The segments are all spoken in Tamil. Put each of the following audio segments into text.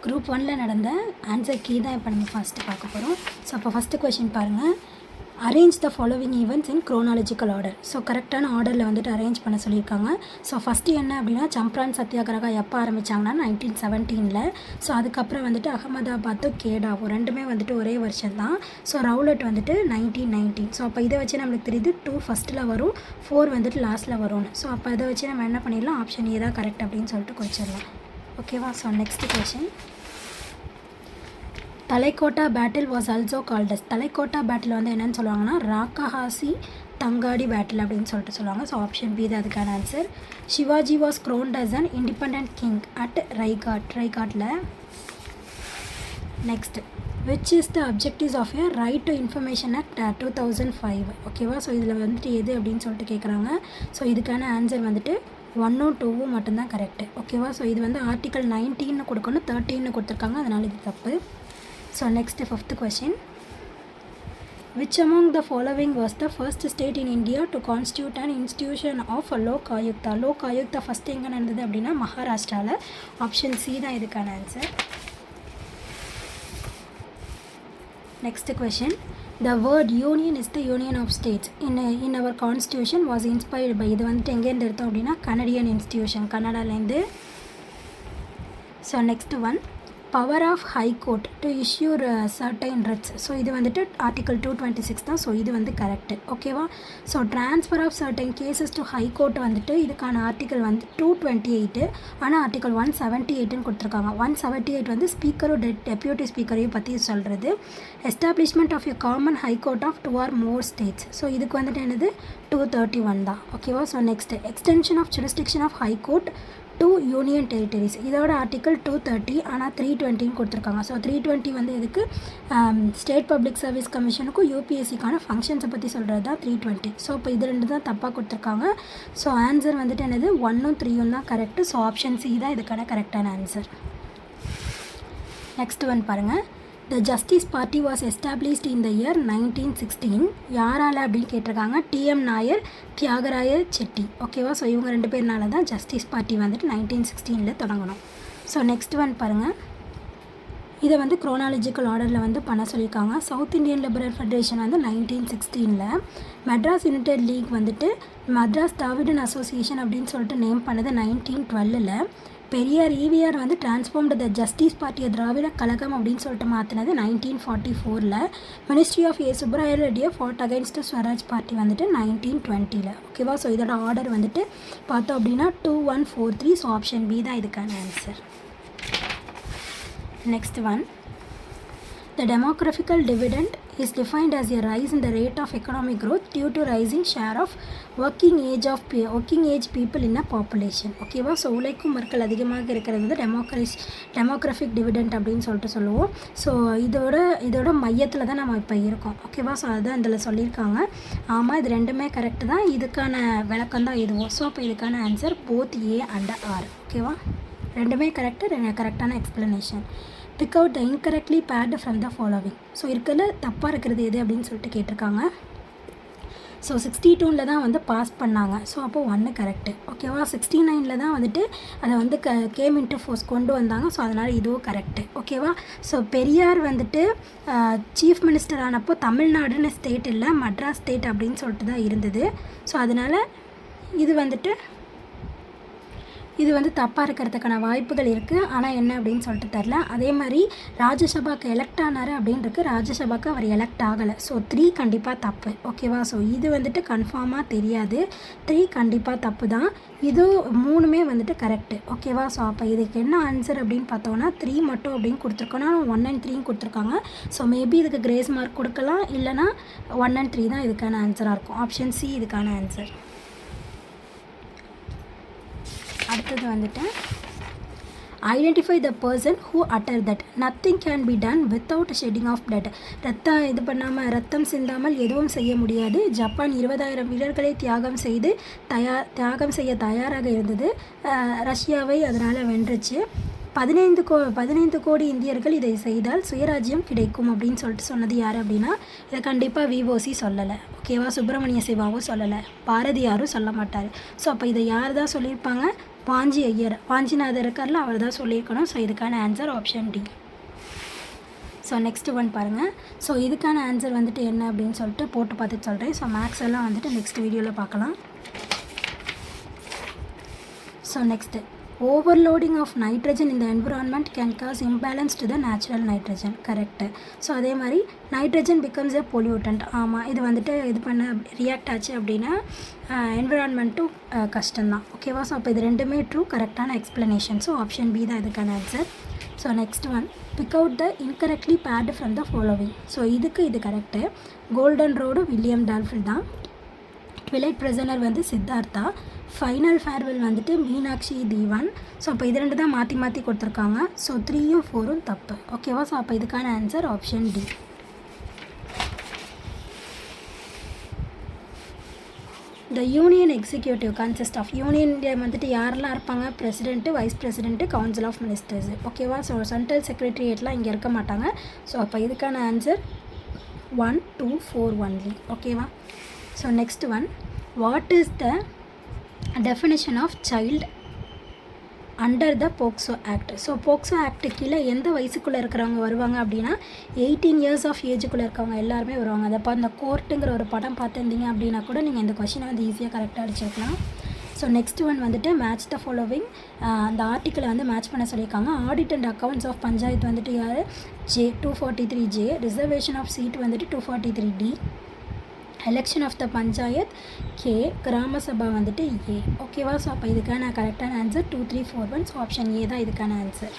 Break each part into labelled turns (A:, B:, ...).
A: குரூப் 1ல் நடந்த ஆன்சர் கீ தான் இப்போ நம்ம ஃபஸ்ட்டு பார்க்க போகிறோம். ஸோ அப்போ ஃபஸ்ட்டு கொஷின் பாருங்கள். Arrange the following events in chronological order. So கரெக்டான ஆர்டரில் வந்துட்டு அரேஞ்ச் பண்ண சொல்லியிருக்காங்க. ஸோ ஃபஸ்ட்டு என்ன அப்படின்னா, சம்ப்ரான் சத்தியாகிரகா எப்போ ஆரம்பித்தாங்கன்னா 1917. ஸோ அதுக்கப்புறம் வந்துட்டு அகமதாபாத்தும் கேடாவும் ரெண்டுமே வந்துட்டு ஒரே வருஷம் தான். ஸோ ரவுலட் வந்துட்டு 1919. ஸோ அப்போ இதை வச்சு நம்மளுக்கு தெரியுது 2 ஃபஸ்ட்டில் வரும், 4 வந்துட்டு லாஸ்ட்டில் வரும்னு. ஸோ அப்போ இதை வச்சு நம்ம என்ன பண்ணிடலாம், ஆப்ஷன் ஏ தான் கரெக்ட் அப்படின்னு சொல்லிட்டு குறிச்சிடலாம். ஓகேவா? So next question. Talikota battle was also called. Talikota battle வந்து என்னென்னு சொல்லுவாங்கன்னா ராக்கஹாசி தங்காடி பேட்டில் அப்படின்னு சொல்லிட்டு சொல்லுவாங்க. ஸோ ஆப்ஷன் பி தான் அதுக்கான answer. Shivaji was crowned as an independent king at ரைகாட்டில். Next, which is the objectives of a right to information act 2005. ஓகேவா? ஸோ இதில் வந்துட்டு எது அப்படின்னு சொல்லிட்டு கேட்குறாங்க. ஸோ இதுக்கான ஆன்சர் வந்துட்டு 1 2 மட்டும்தான் கரெக்டு. ஓகேவா? ஸோ இது வந்து ஆர்டிகல் 19 கொடுக்கணும், 13 கொடுத்துருக்காங்க, அதனால் இது தப்பு. So next 5th question. Which among the following was the first state in India to constitute and institution of Lok Ayukta. Lok Ayukta first எங்கே நடந்தது அப்படின்னா மகாராஷ்டிராவில். ஆப்ஷன் சி தான் இதுக்கான answer. Next question. The word union is the union of states in our constitution was inspired by. இது வந்துட்டு எங்கேருந்து எடுத்தோம் அப்படின்னா கனடியன் இன்ஸ்டியூஷன், கனடாலேருந்து. So next one, power of high court to issue certain writs. So இது வந்துட்டு ஆர்டிகல் 226 தான். ஸோ இது வந்து கரெக்டு. ஓகேவா? So transfer of certain cases to high court வந்துட்டு இதுக்கான ஆர்டிகல் வந்து 228. ஆனால் ஆர்டிகல் 178ன்னு கொடுத்துருக்காங்க. 178 வந்து ஸ்பீக்கரும் டெப்யூட்டி ஸ்பீக்கரையும் பற்றி சொல்கிறது. Establishment of a common high court of 2 or more states. So இதுக்கு வந்துட்டு என்னது 231 தான். ஓகேவா? So next, extension of jurisdiction of high court to union territories. இதோட ஆர்டிக்கல் 230. ஆனால் 320 கொடுத்துருக்காங்க. ஸோ 320 வந்து எதுக்கு, ஸ்டேட் பப்ளிக் சர்வீஸ் கமிஷனுக்கும் யூபிஎஸ்சிக்கான ஃபங்க்ஷன்ஸை பற்றி சொல்கிறது தான் 320. ஸோ இப்போ இது 2 தான் தப்பாக கொடுத்துருக்காங்க. ஸோ ஆன்சர் வந்துட்டு என்னது 1 3 தான் கரெக்டு. ஸோ ஆப்ஷன் சி தான் இதுக்கான கரெக்டான ஆன்சர். நெக்ஸ்ட் ஒன் பாருங்கள். த justice party was established in the year 1916. யாரால் அப்படின்னு கேட்டிருக்காங்க. டிஎம் நாயர், தியாகராய செட்டி. ஓகேவா? ஸோ இவங்க 2 பேர்னால தான் ஜஸ்டிஸ் பார்ட்டி வந்துட்டு 1916 தொடங்கணும். ஸோ நெக்ஸ்ட் ஒன் பாருங்கள். இதை வந்து குரோனாலஜிக்கல் ஆர்டரில் வந்து பண்ண சொல்லியிருக்காங்க. சவுத் இந்தியன் லிபரல் ஃபெடரேஷன் வந்து 1916. மெட்ராஸ் யுனைடெட் லீக் வந்துட்டு மெட்ராஸ் திராவிடன் அசோசியேஷன் அப்படின்னு சொல்லிட்டு நேம் பண்ணது 1912. பெரியார் ஈவிஆர் வந்து டிரான்ஸ்ஃபார்ம்டு த ஜஸ்டிஸ் பார்ட்டியை திராவிட கழகம் அப்படின்னு சொல்லிட்டு மாற்றினது 1944. மினிஸ்ட்ரி ஆஃப் ஏ சுப்ராய ரெட்டியை ஃபாட் அகைன்ஸ்ட் ஸ்வராஜ் பார்ட்டி வந்துட்டு 1920. ஓகேவா? ஸோ இதோட ஆர்டர் வந்துட்டு பார்த்தோம் அப்படின்னா 2 1 4 3. ஸோ ஆப்ஷன் பி தான் இதுக்கான answer. Next one. The demographical dividend is defined as a rise in the rate of economic growth due to rising share of working age people in a population. ஓகேவா? ஸோ உழைக்கும் மக்கள் அதிகமாக இருக்கிறது வந்து டெமோக்ராஃபிக் டிவிடெண்ட் அப்படின்னு சொல்லிட்டு சொல்லுவோம். ஸோ இதோட மையத்தில் தான் நம்ம இப்போ இருக்கோம். ஓகேவா? ஸோ அதுதான் இதில் சொல்லியிருக்காங்க. ஆமாம், இது 2மே கரெக்டு தான். இதுக்கான விளக்கம் தான் இதுவும். ஸோ அப்போ இதுக்கான answer both A and R. ஓகேவா? 2மே கரெக்டு, கரெக்டான explanation. Pick out the incorrectly paired from the following. So இருக்கிறது தப்பாக இருக்கிறது எது அப்படின்னு சொல்லிட்டு கேட்டிருக்காங்க. ஸோ 62 தான் வந்து பாஸ் பண்ணாங்க. ஸோ அப்போது 1 கரெக்டு. ஓகேவா? 69 தான் வந்துட்டு அதை வந்து கேம் இன்ட்டு ஃபோர்ஸ் கொண்டு வந்தாங்க. ஸோ அதனால் இதுவும் கரெக்டு. ஓகேவா? ஸோ பெரியார் வந்துட்டு சீஃப் மினிஸ்டர் ஆனப்போ தமிழ்நாடுன்னு ஸ்டேட் இல்லை, மெட்ராஸ் ஸ்டேட் அப்படின்னு சொல்லிட்டு தான் இருந்தது. ஸோ அதனால் இது வந்து தப்பாக இருக்கிறதுக்கான வாய்ப்புகள் இருக்குது. ஆனால் என்ன அப்படின்னு சொல்லிட்டு தெரில. அதே மாதிரி ராஜ்யசபாக்கு எலெக்ட் ஆனார் அப்படின்னு இருக்குது. ராஜ்யசபாக்கு அவர் எலெக்ட் ஆகலை. ஸோ 3 கண்டிப்பாக தப்பு. ஓகேவா? ஸோ இது வந்துட்டு கன்ஃபார்மாக தெரியாது. 3 கண்டிப்பாக தப்பு தான். இது 3மே வந்துட்டு கரெக்டு. ஓகேவா? ஸோ அப்போ இதுக்கு என்ன ஆன்சர் அப்படின்னு பார்த்தோன்னா 3 மட்டும் அப்படின்னு கொடுத்துருக்கோன்னா 1 and 3 கொடுத்துருக்காங்க. ஸோ மேபி இதுக்கு கிரேஸ் மார்க் கொடுக்கலாம், இல்லைனா 1 and 3 தான் இதுக்கான ஆன்சராக இருக்கும். ஆப்ஷன் சி இதுக்கான ஆன்சர். அடுத்தது வந்துட்டு identify the person who utter that nothing can be done without shedding of blood. ரத்தம் சிந்தாமல் எதுவும் செய்ய முடியாது. ஜப்பான் 20,000 வீரர்களை தியாகம் செய்ய தயாராக இருந்தது. ரஷ்யாவை அதனால் வென்றுச்சு. 15 கோடி இந்தியர்கள் இதை செய்தால் சுயராஜ்யம் கிடைக்கும் அப்படின்னு சொல்லிட்டு சொன்னது யார் அப்படின்னா, இதை கண்டிப்பாக விஓசி சொல்லலை. ஓகேவா? சுப்பிரமணிய சிவாவும் சொல்லலை, பாரதியாரும் சொல்ல மாட்டார். ஸோ அப்போ இதை யார் தான் சொல்லியிருப்பாங்க? வாஞ்சி ஐயர், வாஞ்சிநாதர் இருக்கார்ல, அவர் தான் சொல்லியிருக்கணும். ஸோ இதுக்கான answer option D. So next one பாருங்கள். ஸோ இதுக்கான ஆன்சர் வந்துட்டு என்ன அப்படின்னு சொல்லிட்டு போட்டு பார்த்துட்டு சொல்கிறேன். ஸோ மேக்ஸ் எல்லாம் வந்துட்டு நெக்ஸ்ட் வீடியோவில் பார்க்கலாம். So next, overloading of nitrogen இந்த environment can cause imbalance to the natural nitrogen. Correct. So அதே மாதிரி நைட்ரஜன் பிகம்ஸ் எ பொல்யூட்டன்ட். ஆமாம், இது வந்துட்டு இது பண்ண ரியாக்ட் ஆச்சு அப்படின்னா என்விரான்மெண்ட்டும் கஷ்டம்தான். ஓகேவா? ஸோ அப்போ இது ரெண்டுமே ட்ரூ, கரெக்டான எக்ஸ்ப்ளனேஷன். ஸோ ஆப்ஷன் பி தான் இதுக்கான answer. So next one, big out the incorrectly paired from the following. So இதுக்கு இது கரெக்டு. கோல்டன் ரோடு வில்லியம் டால்ஃபில் தான். ட்விலைட் ப்ரிசனர் வந்து சித்தார்த்தா. ஃபைனல் ஃபேர்வெல் வந்துட்டு மீனாட்சி தீவான். ஸோ அப்போ இது ரெண்டு தான் மாற்றி மாற்றி கொடுத்துருக்காங்க. ஸோ 3யும் 4ம் தப்பு. ஓகேவா? ஸோ அப்போ இதுக்கான answer option D. The union executive consist of, யூனியனில் வந்துட்டு யாரெல்லாம் இருப்பாங்க? President, vice president, council of ministers. ஓகேவா? ஸோ சென்ட்ரல் செக்ரட்டரியேட்லாம் இங்கே இருக்க மாட்டாங்க. ஸோ அப்போ இதுக்கான ஆன்சர் 1, 2, 4 ஒன்லி. ஓகேவா? So next one, what is the definition of child under the POCSO act. So POCSO act கீழே எந்த வயசுக்குள்ளே இருக்கிறவங்க வருவாங்க அப்படின்னா 18 இயர்ஸ் ஆஃப் ஏஜுக்குள்ளே இருக்கவங்க எல்லாருமே வருவாங்க. அதை அந்த கோர்ட்டுங்கிற ஒரு படம் பார்த்துருந்தீங்க அப்படின்னா கூட நீங்கள் இந்த கொஷினை வந்து ஈஸியாக கரெக்டாக அடிச்சிருக்கலாம். ஸோ நெக்ஸ்ட் ஒன் வந்துட்டு மேட்ச் த ஃபாலோவிங். அந்த ஆர்டிக்கிளை வந்து மேட்ச் பண்ண சொல்லியிருக்காங்க. Audit and accounts of panchayat வந்துட்டு யார்? J 243J. Reservation of seat வந்துட்டு 243D. Election of the panchayat K. Gram Sabha வந்துட்டு ஏ. ஓகேவா? ஸோ அப்போ இதுக்கான கரெக்டான ஆன்சர் 2, 3, 4, 1. ஸோ ஆப்ஷன் ஏ தான் இதுக்கான ஆன்சர்.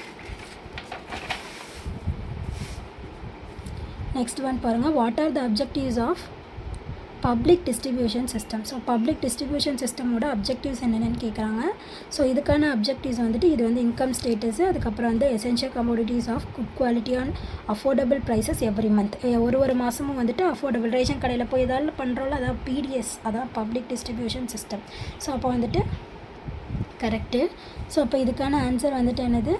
A: நெக்ஸ்ட் ஒன் பாருங்கள். What are the objectives of public distribution system. So public distribution சிஸ்டமோட அப்ஜெக்டிவ்ஸ் என்னென்னு கேட்குறாங்க. ஸோ இதுக்கான அப்ஜெக்டிவ்ஸ் வந்துட்டு இது வந்து இன்கம் ஸ்டேட்டஸு, அதுக்கப்புறம் வந்து essential commodities of good quality on affordable prices every month. ஒரு மாதமும் வந்துட்டு அஃபோர்டபுள் ரேஷன் கடையில் போய் ஏதாவது பண்ணுறோம்ல, அதான் PDS, அதான் பப்ளிக் டிஸ்ட்ரிபியூஷன் சிஸ்டம். ஸோ அப்போ வந்துட்டு கரெக்டு. ஸோ அப்போ இதுக்கான ஆன்சர் வந்துட்டு என்னது?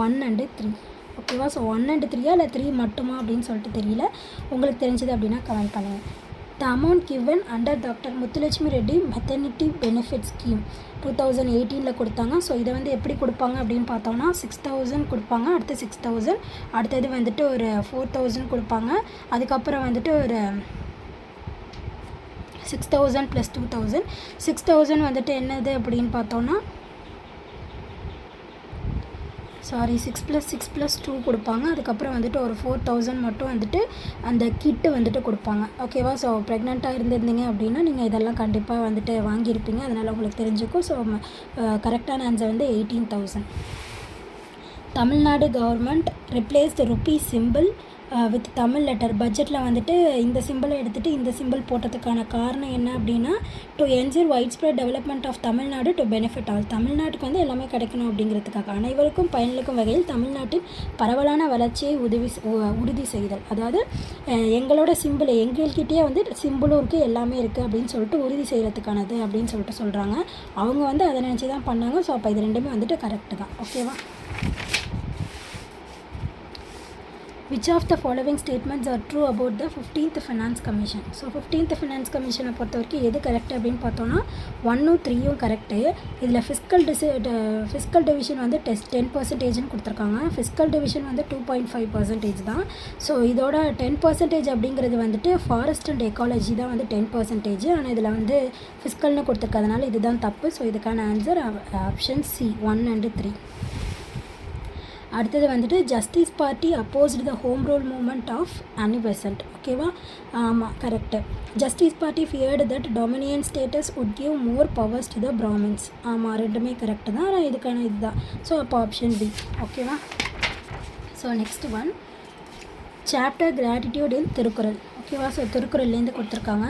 A: 1 and 3. ஓகேவா? ஸோ 1 and 3 இல்லை 3 மட்டுமா அப்படின்னு சொல்லிட்டு தெரியல. உங்களுக்கு தெரிஞ்சது அப்படின்னா கமெண்ட் பண்ணுங்கள். The amount given under doctor Muthulakshmi Reddy maternity benefit scheme 2018 கொடுத்தாங்க. ஸோ இதை வந்து எப்படி கொடுப்பாங்க அப்படின்னு பார்த்தோம்னா 6,000 கொடுப்பாங்க, அடுத்து 6,000, அடுத்தது வந்துட்டு ஒரு 4,000 கொடுப்பாங்க, அதுக்கப்புறம் வந்துட்டு ஒரு 6,000 + 2,000. 6,000 வந்துட்டு என்னது அப்படின்னு பார்த்தோன்னா 6 + 6 + 2 கொடுப்பாங்க. அதுக்கப்புறம் வந்துட்டு ஒரு 4,000 மட்டும் வந்துட்டு அந்த கிட்டு வந்துட்டு கொடுப்பாங்க. ஓகேவா? ஸோ ப்ரெக்னெண்ட்டாக இருந்திருந்தீங்க அப்படின்னா நீங்கள் இதெல்லாம் கண்டிப்பாக வந்துட்டு வாங்கியிருப்பீங்க, அதனால் உங்களுக்கு தெரிஞ்சுக்கும். ஸோ கரெக்டான ஆன்சர் வந்து 18,000. Tamil Nadu government replace the rupee simple with Tamil letter. பட்ஜெட்டில் வந்துட்டு இந்த சிம்பிளை எடுத்துகிட்டு இந்த சிம்பிள் போட்டதுக்கான காரணம் என்ன அப்படின்னா to ensure widespread development of Tamil Nadu to benefit all. தமிழ்நாட்டுக்கு வந்து எல்லாமே கிடைக்கணும் அப்படிங்கிறதுக்காக அனைவருக்கும் பயனளிக்கும் வகையில் தமிழ்நாட்டின் பரவலான வளர்ச்சியை உறுதி செய்தல். அதாவது எங்களோட சிம்பிள், எங்கள்கிட்டயே வந்து சிம்பிளும் இருக்குது, எல்லாமே இருக்குது அப்படின்னு சொல்லிட்டு உறுதி செய்கிறதுக்கானது அப்படின்னு சொல்லிட்டு சொல்கிறாங்க. அவங்க வந்து அதை நினச்சி தான் பண்ணாங்க. ஸோ அப்போ இது ரெண்டுமே வந்துட்டு கரெக்டு தான். ஓகேவா? Which of the following statements are true about the 15th Finance Commission? So 15th Finance Commission பொறுத்த வரைக்கும் எது கரெக்ட் அப்படின்னு பார்த்தோன்னா 1, 3 கரெக்டு. இதில் ஃபிஸ்கல் டிவிஷன் வந்து 10% கொடுத்துருக்காங்க. ஃபிஸ்கல் டிவிஷன் வந்து 2.5% தான். ஸோ இதோட 10% அப்படிங்கிறது வந்துட்டு ஃபாரஸ்ட் அண்ட் எக்காலஜி தான் வந்து 10%. ஆனால் இதில் வந்து ஃபிஸ்கல்னு கொடுத்துருக்கறதுனால இதுதான் தப்பு. ஸோ இதுக்கான ஆன்சர் ஆப்ஷன் சி 1 and 3. அடுத்தது வந்துட்டு justice party opposed the home rule movement of Annie Besant. ஓகேவா? ஆமாம், correct. Justice party feared that dominion status would give more powers to the Brahmins. ஆமாம், ரெண்டுமே கரெக்டு தான். ஆனால் இதுக்கான இதுதான். ஸோ அப்போ ஆப்ஷன் பி. ஓகேவா? So next one, chapter gratitude in Thirukkural. ஓகேவா? ஸோ திருக்குறள்லேருந்து கொடுத்துருக்காங்க.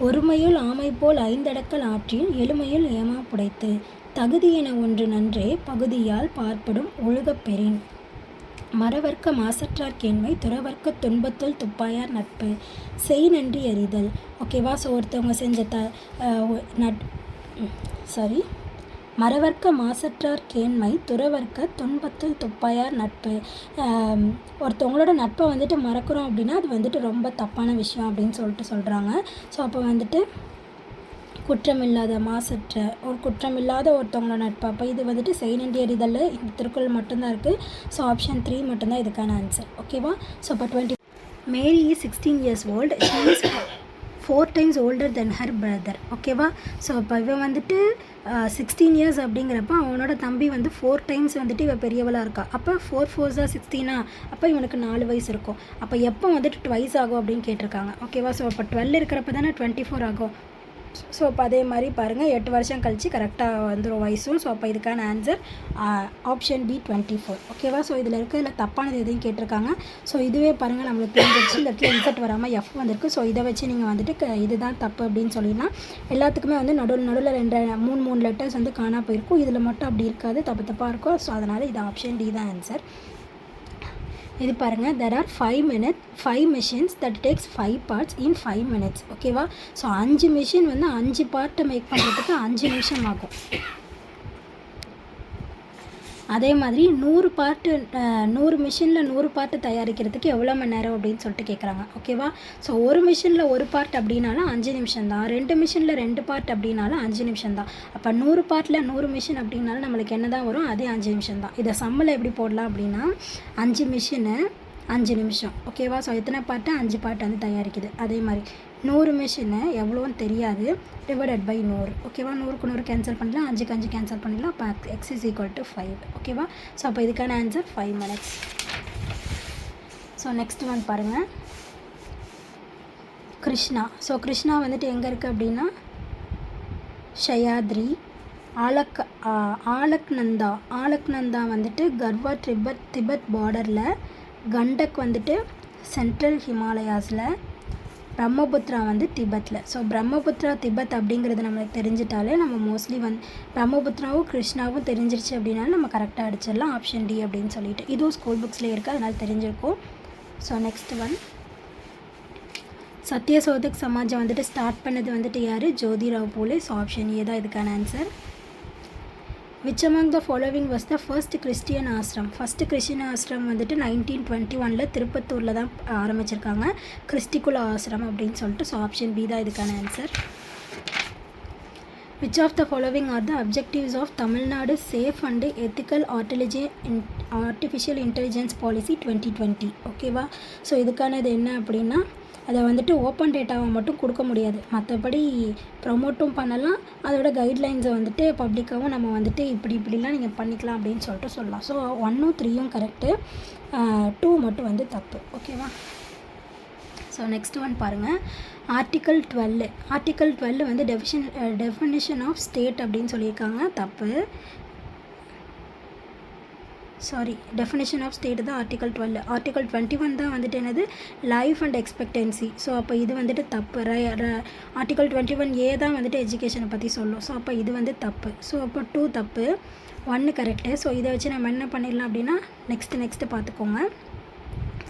A: ஒருமையுள் ஆமை போல் 5 அடக்கல் ஆற்றில் எழுமையுள் ஏமா புடைத்து தகுதி என ஒன்று நன்றே பகுதியால் பார்ப்படும் ஒழுகப் பெறின் மறவர்க்க மாசற்றார் கேண்மை துறவர்க்க துன்பத்துள் துப்பாயார் நட்பு செய் நன்றி அறிதல். ஓகேவா? ஸோ ஒருத்தவங்க செஞ்ச மறவர்க்க மாசற்றார் கேண்மை துறவர்க்க துன்பத்துள் துப்பாயார் நட்பு. ஒருத்தவங்களோட நட்பை வந்துட்டு மறக்கிறோம் அப்படின்னா அது வந்துட்டு ரொம்ப தப்பான விஷயம் அப்படின்னு சொல்லிட்டு சொல்கிறாங்க. ஸோ அப்போ வந்துட்டு குற்றமில்லாத மாசற்ற ஒரு குற்றமில்லாத ஒருத்தவங்களோட நட்பு. அப்போ இது வந்துட்டு செயினண்டியர் இதழில் இந்த திருக்குறள் மட்டும்தான் இருக்குது. ஸோ ஆப்ஷன் 3 மட்டும்தான் இதுக்கான ஆன்சர். ஓகேவா? ஸோ இப்போ 20 Mary is 16 years old. She is 4 times older than her brother. ஓகேவா? ஸோ இப்போ இவன் வந்துட்டு 16 years அப்படிங்கிறப்ப அவனோட தம்பி வந்து 4 times வந்துட்டு இவன் பெரியவளாக இருக்கா. அப்போ 4 4s 16 அப்போ இவனுக்கு 4 வயசு இருக்கும். அப்போ எப்போ வந்துட்டு ட்வைஸ் ஆகும் அப்படின்னு கேட்டிருக்காங்க. ஓகேவா? ஸோ இப்போ 12 இருக்கிறப்ப தானே 24 ஆகும். ஸோ இப்போ அதே மாதிரி பாருங்கள் 8 வருஷம் கழித்து கரெக்டாக வந்துடும் வயசும். ஸோ அப்போ இதுக்கான ஆன்சர் ஆப்ஷன் பி 24. ஓகேவா? ஸோ இதில் இருக்கிறதுல தப்பானது எதையும் கேட்டிருக்காங்க. ஸோ இதுவே பாருங்கள் நம்மளுக்கு தெரிஞ்சிச்சு. இந்த இடத்துல இன்செர்ட் வராமல் எஃப் வந்திருக்கு. ஸோ இதை வச்சு நீங்கள் வந்துட்டு இதுதான் தப்பு அப்படின்னு சொல்லிடலாம். எல்லாத்துக்குமே வந்து நடுவில் 3 லெட்டர்ஸ் வந்து காணா போயிருக்கும். இதில் மட்டும் அப்படி இருக்காது, தப்பாக இருக்கும். ஸோ அதனால் இது ஆப்ஷன் டி தான் ஆன்சர். இது பாருங்கள், there are 5 machines that takes 5 parts in 5 minutes. ஓகேவா? ஸோ 5 மிஷின் வந்து 5 பார்ட்டை மேக் பண்ணுறதுக்கு 5 நிமிஷம் ஆகும். அதே மாதிரி 100 மிஷினில் 100 பார்ட்டு தயாரிக்கிறதுக்கு எவ்வளோ மணி நேரம் அப்படின்னு சொல்லிட்டு கேட்குறாங்க. ஓகேவா? ஸோ ஒரு மிஷினில் ஒரு பார்ட் அப்படின்னாலும் 5 நிமிஷம் தான். 2 மிஷினில் 2 பார்ட் அப்படின்னாலும் 5 நிமிஷம் தான். அப்போ 100 பார்ட்டில் 100 மிஷின் அப்படின்னாலும் நம்மளுக்கு என்ன தான் வரும்? அதே 5 நிமிஷம் தான். இதை சம்மில் எப்படி போடலாம் அப்படின்னா 5 மிஷினு 5 நிமிஷம். ஓகேவா? ஸோ எத்தனை பார்ட்டு? 5 பார்ட் வந்து தயாரிக்குது. அதே மாதிரி 100 மிஷினு எவ்வளோன்னு தெரியாது, டிவைடட் பை 100. ஓகேவா? 100க்கு 100 கேன்சல் பண்ணிடலாம், 5க்கு 5 கேன்சல் பண்ணிடலாம். அப்போ x is equal to 5. ஓகேவா? ஸோ அப்போ இதுக்கான answer 5 minutes. So next one பாருங்கள், கிருஷ்ணா. ஸோ கிருஷ்ணா வந்துட்டு எங்கே இருக்குது அப்படின்னா ஷயாத்ரி. ஆலக்நந்தா வந்துட்டு கர்வா திபெத் பார்டரில், கண்டக் வந்துட்டு சென்ட்ரல் ஹிமாலயாஸில், பிரம்மபுத்திரா வந்து திபெத்தில். ஸோ பிரம்மபுத்திரா திபெத் அப்படிங்கிறது நம்மளுக்கு தெரிஞ்சிட்டாலே நம்ம மோஸ்ட்லி பிரம்மபுத்திராவும் கிருஷ்ணாவும் தெரிஞ்சிருச்சு அப்படின்னாலும் நம்ம கரெக்டாக அடிச்சிடலாம். ஆப்ஷன் டி அப்படின்னு சொல்லிட்டு இதுவும் ஸ்கூல் புக்ஸ்லேயே இருக்குது, அதனால் தெரிஞ்சிருக்கும். ஸோ நெக்ஸ்ட் ஒன், சத்யசோதக் சமாஜம் வந்துட்டு ஸ்டார்ட் பண்ணது வந்துட்டு யார்? Jyotirao Phule. So option A தான் இதுக்கான answer. Which among the following was the first Christian ashram? First Christian ashram வந்துட்டு 1921 திருப்பத்தூரில் தான் ஆரம்பிச்சிருக்காங்க, கிறிஸ்டிகுல ஆசிரம் அப்படின்னு சொல்லிட்டு. ஸோ ஆப்ஷன் பி தான் இதுக்கான answer. Which of the following are the objectives of Tamil Nadu safe and ethical artificial intelligence policy 2020? ஓகேவா? ஸோ இதுக்கானது என்ன அப்படின்னா அதை வந்துட்டு ஓப்பன் டேட்டாவை மட்டும் கொடுக்க முடியாது, மற்றபடி ப்ரொமோட்டும் பண்ணலாம், அதோட கைட்லைன்ஸை வந்துட்டு பப்ளிக்காகவும் நம்ம வந்துட்டு இப்படிலாம் நீங்கள் பண்ணிக்கலாம் அப்படின்னு சொல்லிட்டு சொல்லலாம். ஸோ 1ம் 3யும் கரெக்டு, 2 மட்டும் வந்து தப்பு. ஓகேவா? ஸோ நெக்ஸ்ட் ஒன் பாருங்கள், ஆர்டிக்கல் 12 வந்து டெஃபினிஷன் ஆஃப் ஸ்டேட் அப்படின்னு சொல்லியிருக்காங்க, தப்பு. டெஃபினேஷன் ஆஃப் ஸ்டேட் தான் ஆர்டிக்கல் 12. ஆர்டிக்கல் 21 தான் வந்துட்டு என்னது? Life and expectancy. ஸோ அப்போ இது வந்துட்டு தப்பு. ஆர்டிக்கல் 21A தான் வந்துட்டு எஜுகேஷனை பற்றி சொல்லும். ஸோ அப்போ இது வந்து தப்பு. ஸோ அப்போ 2 தப்பு, 1 கரெக்டு. ஸோ இதை வச்சு நம்ம என்ன பண்ணிடலாம் அப்படின்னா நெக்ஸ்ட்டு பார்த்துக்கோங்க.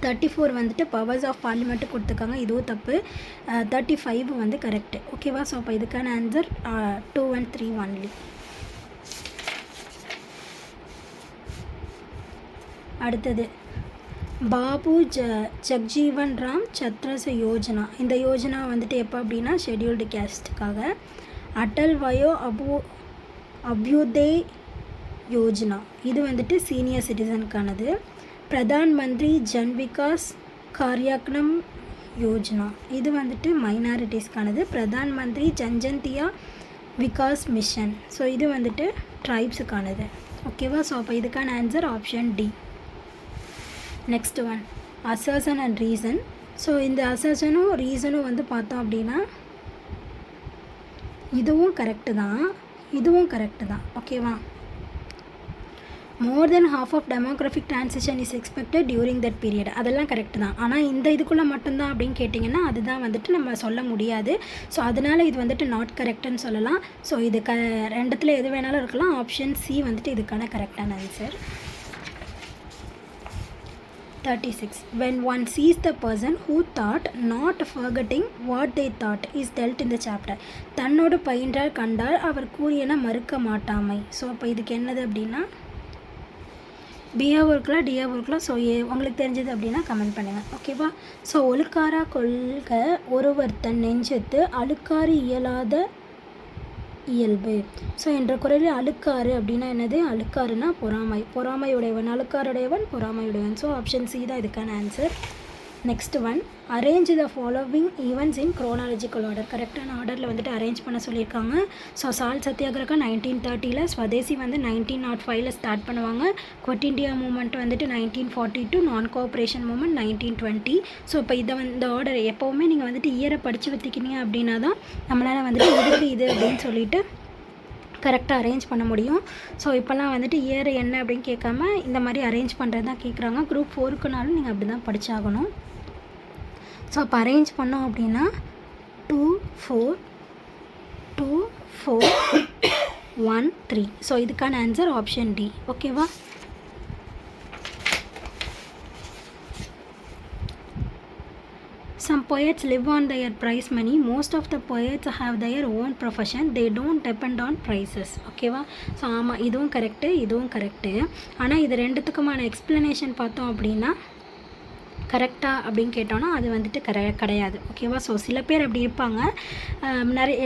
A: 34 வந்துட்டு பவர்ஸ் ஆஃப் பார்லிமெண்ட்டு கொடுத்துருக்காங்க, இதுவும் தப்பு. 35 வந்து கரெக்டு. ஓகேவா? ஸோ அப்போ இதுக்கான ஆன்சர் 2 and 3 ஒன்லி. அடுத்தது, பாபு ஜக்ஜீவன் ராம் சத்ரச யோஜனா. இந்த யோஜனா வந்துட்டு எப்போ அப்படின்னா ஷெட்யூல்டு கேஸ்ட்டுக்காக. அட்டல் வயோ அபியுதய் யோஜனா, இது வந்துட்டு சீனியர் சிட்டிசனுக்கானது. பிரதான் மந்திரி ஜன் விகாஸ் காரியக்ரம் யோஜனா, இது வந்துட்டு மைனாரிட்டிஸ்க்கானது. பிரதான் மந்திரி ஜன்ஜந்தியா விகாஸ் மிஷன், ஸோ இது வந்துட்டு ட்ரைப்ஸுக்கானது. ஓகேவா? ஸோ அப்போ இதுக்கான answer option D. Next one, assertion and reason. So இந்த அசர்ஷனும் ரீசனும் வந்து பார்த்தோம் அப்படின்னா இதுவும் கரெக்டு தான். ஓகேவா? More than half of demographic transition is expected during that period, அதெல்லாம் கரெக்டு தான். ஆனால் இந்த இதுக்குள்ளே மட்டும்தான் அப்படின்னு கேட்டிங்கன்னா அதுதான் வந்துட்டு நம்ம சொல்ல முடியாது. ஸோ அதனால் இது வந்துட்டு நாட் கரெக்டுன்னு சொல்லலாம். ஸோ இது ரெண்டுத்தில் எது வேணாலும் இருக்கலாம். ஆப்ஷன் சி வந்துட்டு இதுக்கான கரெக்டான answer. 36. When one sees the person who thought, not forgetting what they thought, is dealt in the chapter. தன்னோடு பயின்றால் கண்டால் அவர் கூறியன மறுக்க மாட்டாமை. ஸோ அப்போ இதுக்கு என்னது அப்படின்னா பிஏவும் இருக்கலாம், டிஏவும் இருக்கலாம். ஸோ உங்களுக்கு தெரிஞ்சது அப்படின்னா கமெண்ட் பண்ணுங்கள். ஓகேவா? ஸோ ஒழுக்காரா கொள்க ஒருவர் தன் நெஞ்சத்து அழுக்காறு இயலாத இயல்பு. ஸோ என்ற குறளில் அழுக்காறு அப்படின்னா என்னது? அழுக்காறுனா பொறாமை. பொறாமையுடையவன், அழுக்காறுடையவன், பொறாமையுடையவன். ஸோ ஆப்ஷன் சி தான் இதுக்கான answer. Next one, arrange the following events in chronological order. கரெக்டான ஆர்டரில் வந்துட்டு அரேஞ்ச் பண்ண சொல்லியிருக்காங்க. ஸோ சால்ட் சத்தியாகிரகா 1930, ஸ்வதேசி வந்து 1905 ஸ்டார்ட் பண்ணுவாங்க. குவிட் இண்டியா மூமெண்ட் வந்துட்டு 1942, நான் கோஆப்ரேஷன் மூமெண்ட் 1920. ஸோ இப்போ இந்த ஆர்டர் எப்போவுமே நீங்கள் வந்துட்டு இயரை படித்து வச்சுக்கினீங்க அப்படின்னா தான் நம்மளால் வந்துட்டு இதுக்கு இது அப்படின்னு சொல்லிட்டு கரெக்டாக அரேஞ்ச் பண்ண முடியும். ஸோ இப்போல்லாம் வந்துட்டு இயர் என்ன அப்படின்னு கேட்காம இந்த மாதிரி அரேஞ்ச் பண்ணுறது தான் கேட்குறாங்க. குரூப் 4க்குனாலும் நீங்கள் அப்படி தான் படித்தாகணும். ஸோ அப்போ அரேஞ்ச் பண்ணோம் அப்படின்னா 2 4 2 4 1 3. ஸோ இதுக்கான ஆன்சர் ஆப்ஷன் டி. ஓகேவா? Some poets live on their prize money. Most of the poets have their own profession. They don't depend on prizes. ஓகேவா? ஸோ ஆமாம், இதுவும் கரெக்டு, இதுவும் கரெக்டு. ஆனால் இது ரெண்டுத்துக்குமான எக்ஸ்ப்ளனேஷன் பார்த்தோம் அப்படின்னா கரெக்டாக அப்படின்னு கேட்டோன்னா அது வந்துட்டு கிடையாது. ஓகேவா? ஸோ சில பேர் அப்படி இருப்பாங்க,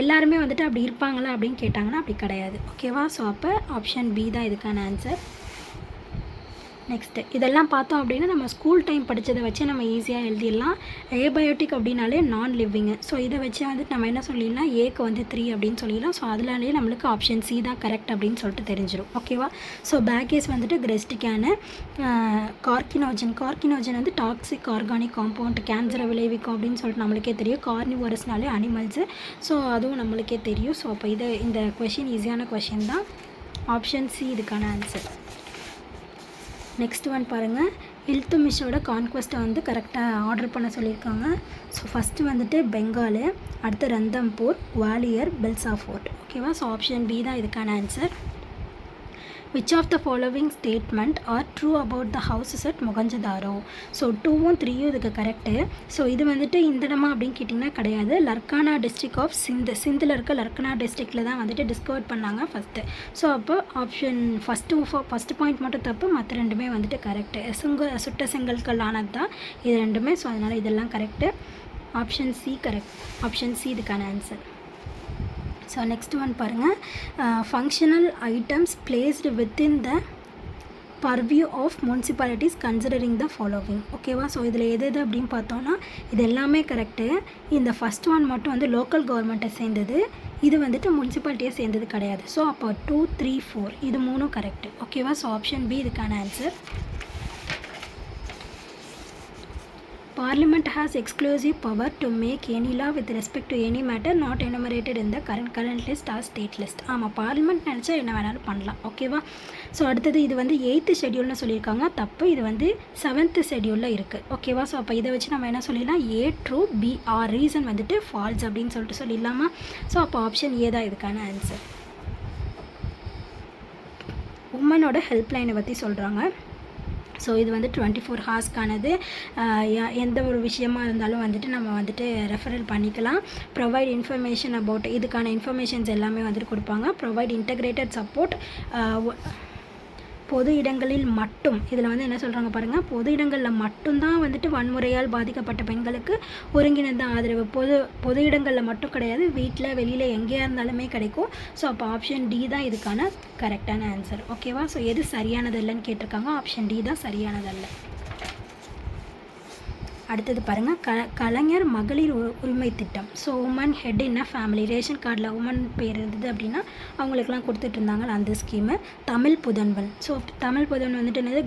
A: எல்லாருமே வந்துட்டு அப்படி இருப்பாங்களா அப்படின்னு கேட்டாங்கன்னா அப்படி கிடையாது. ஓகேவா? ஸோ அப்போ ஆப்ஷன் பி தான் இதுக்கான ஆன்சர். நெக்ஸ்ட்டு இதெல்லாம் பார்த்தோம் அப்படின்னா நம்ம ஸ்கூல் டைம் படித்ததை வச்சு நம்ம ஈஸியாக எழுதிடலாம். ஏபயோட்டிக் அப்படின்னாலே நான் லிவிங்கு. ஸோ இதை வச்சு வந்துட்டு நம்ம என்ன சொல்லிடலாம், ஏக்கு வந்து 3 அப்படின்னு சொல்லிடலாம். ஸோ அதனாலே நம்மளுக்கு ஆப்ஷன் சி தான் கரெக்ட் அப்படின்னு சொல்லிட்டு தெரிஞ்சிடும். ஓகேவா? ஸோ பேக்கேஸ் வந்துட்டு கிரெஸ்டிக்கான கார்கினோஜன் வந்து டாக்ஸிக் ஆர்கானிக் காம்பவுண்ட், கேன்சரை விளைவிக்கும் அப்படின்னு சொல்லிட்டு நம்மளுக்கே தெரியும். கார்னிவரஸ்னாலே அனிமல்ஸு. ஸோ அதுவும் நம்மளுக்கே தெரியும். ஸோ அப்போ இந்த கொஷின் ஈஸியான கொஷின் தான். ஆப்ஷன் சி இதுக்கான ஆன்சர். நெக்ஸ்ட் ஒன் பாருங்கள், இல்துமிஷோட கான்குவஸ்ட்டை வந்து கரெக்டாக ஆர்டர் பண்ண சொல்லியிருக்காங்க. ஸோ ஃபஸ்ட்டு வந்துட்டு பெங்காலு, அடுத்து ரந்தம்பூர், குவாலியர், பெல்சாஃபோர்ட். ஓகேவா? ஸோ ஆப்ஷன் பி தான் இதுக்கான answer. Which of the following statement are true about the houses at Mohenjo-daro? So 2வும் 3யும் இதுக்கு கரெக்டு. ஸோ இது வந்துட்டு இந்த இடமா அப்படின்னு கேட்டிங்கன்னா கிடையாது. லர்கானா டிஸ்ட்ரிக்ட் ஆஃப் சிந்தில் இருக்க லர்கானா டிஸ்ட்ரிக்டில் தான் வந்துட்டு டிஸ்கவர் பண்ணாங்க ஃபஸ்ட்டு. ஸோ அப்போ ஆப்ஷன் ஃபஸ்ட்டு பாயிண்ட் மட்டும் தப்பு, மற்ற ரெண்டுமே வந்துட்டு கரெக்டு. சுட்ட செங்கல்கள் ஆனது தான் இது ரெண்டுமே. ஸோ அதனால் இதெல்லாம் correct. Option C correct. Option C இதுக்கான ஆன்சர். ஸோ நெக்ஸ்ட் ஒன் பாருங்கள், functional items placed within the purview of municipalities considering the following. ஓகேவா? ஸோ இதில் எது அப்படின்னு பார்த்தோன்னா இது எல்லாமே கரெக்டு. இந்த ஃபஸ்ட் ஒன் மட்டும் வந்து லோக்கல் கவர்மெண்ட்டை சேர்ந்தது, இது வந்துட்டு முனிசிபாலிட்டியை சேர்ந்தது கிடையாது. ஸோ அப்போ 2 3 4 இது 3ம் கரெக்டு. ஓகேவா? ஸோ ஆப்ஷன் பி இதுக்கான answer. Parliament has exclusive power to make any law with respect to any matter not enumerated in the current list or state list. ஆமாம், பார்லிமெண்ட் நினச்சா என்ன வேணாலும் பண்ணலாம். ஓகேவா? ஸோ அடுத்தது இது வந்து 8th ஷெட்யூல்னு சொல்லியிருக்காங்க. தப்பு, இது வந்து 7th ஷெட்யூலில் இருக்குது. ஓகேவா? ஸோ அப்போ இதை வச்சு நம்ம என்ன சொல்லிடலாம், ஏ ட்ரூ, பி ஆர் ரீசன் வந்துட்டு ஃபால்ஸ் அப்படின்னு சொல்லிட்டு சொல்லிடலாமா? ஸோ அப்போ ஆப்ஷன் ஏ தான் இதுக்கான ஆன்சர். உமனோட ஹெல்ப்லைனை பற்றி சொல்கிறாங்க. ஸோ இது வந்து 24 ஹார்ஸ்க்கானது. எந்த ஒரு விஷயமா இருந்தாலும் வந்துட்டு நம்ம வந்துட்டு ரெஃபரல் பண்ணிக்கலாம். ப்ரொவைட் இன்ஃபர்மேஷன் அபவுட், இதுக்கான இன்ஃபர்மேஷன்ஸ் எல்லாமே வந்துட்டு கொடுப்பாங்க. ப்ரொவைட் இன்டகிரேட்டட் சப்போர்ட் பொது இடங்களில் மட்டும். இதில் வந்து என்ன சொல்கிறாங்க பாருங்கள், பொது இடங்களில் மட்டும்தான் வந்துட்டு வன்முறையால் பாதிக்கப்பட்ட பெண்களுக்கு ஒருங்கிணைந்த ஆதரவு. பொது இடங்களில் மட்டும் கிடையாது, வீட்டில் வெளியில் எங்கேயா இருந்தாலுமே கிடைக்கும். ஸோ அப்போ ஆப்ஷன் டி தான் இதுக்கான கரெக்டான ஆன்சர். ஓகேவா? ஸோ எது சரியானது இல்லைன்னு கேட்டிருக்காங்க. ஆப்ஷன் டி தான் சரியானதல்ல. அடுத்தது பாருங்கள், கலைஞர் மகளிர் உரிமை திட்டம். So women head in a family, ration கார்டில் உமன் பேர் இருந்தது அப்படின்னா அவங்களுக்குலாம் கொடுத்துட்டு இருந்தாங்க அந்த ஸ்கீமு. தமிழ் புதன்வன். ஸோ தமிழ் புதன்வன் வந்துட்டு என்னது,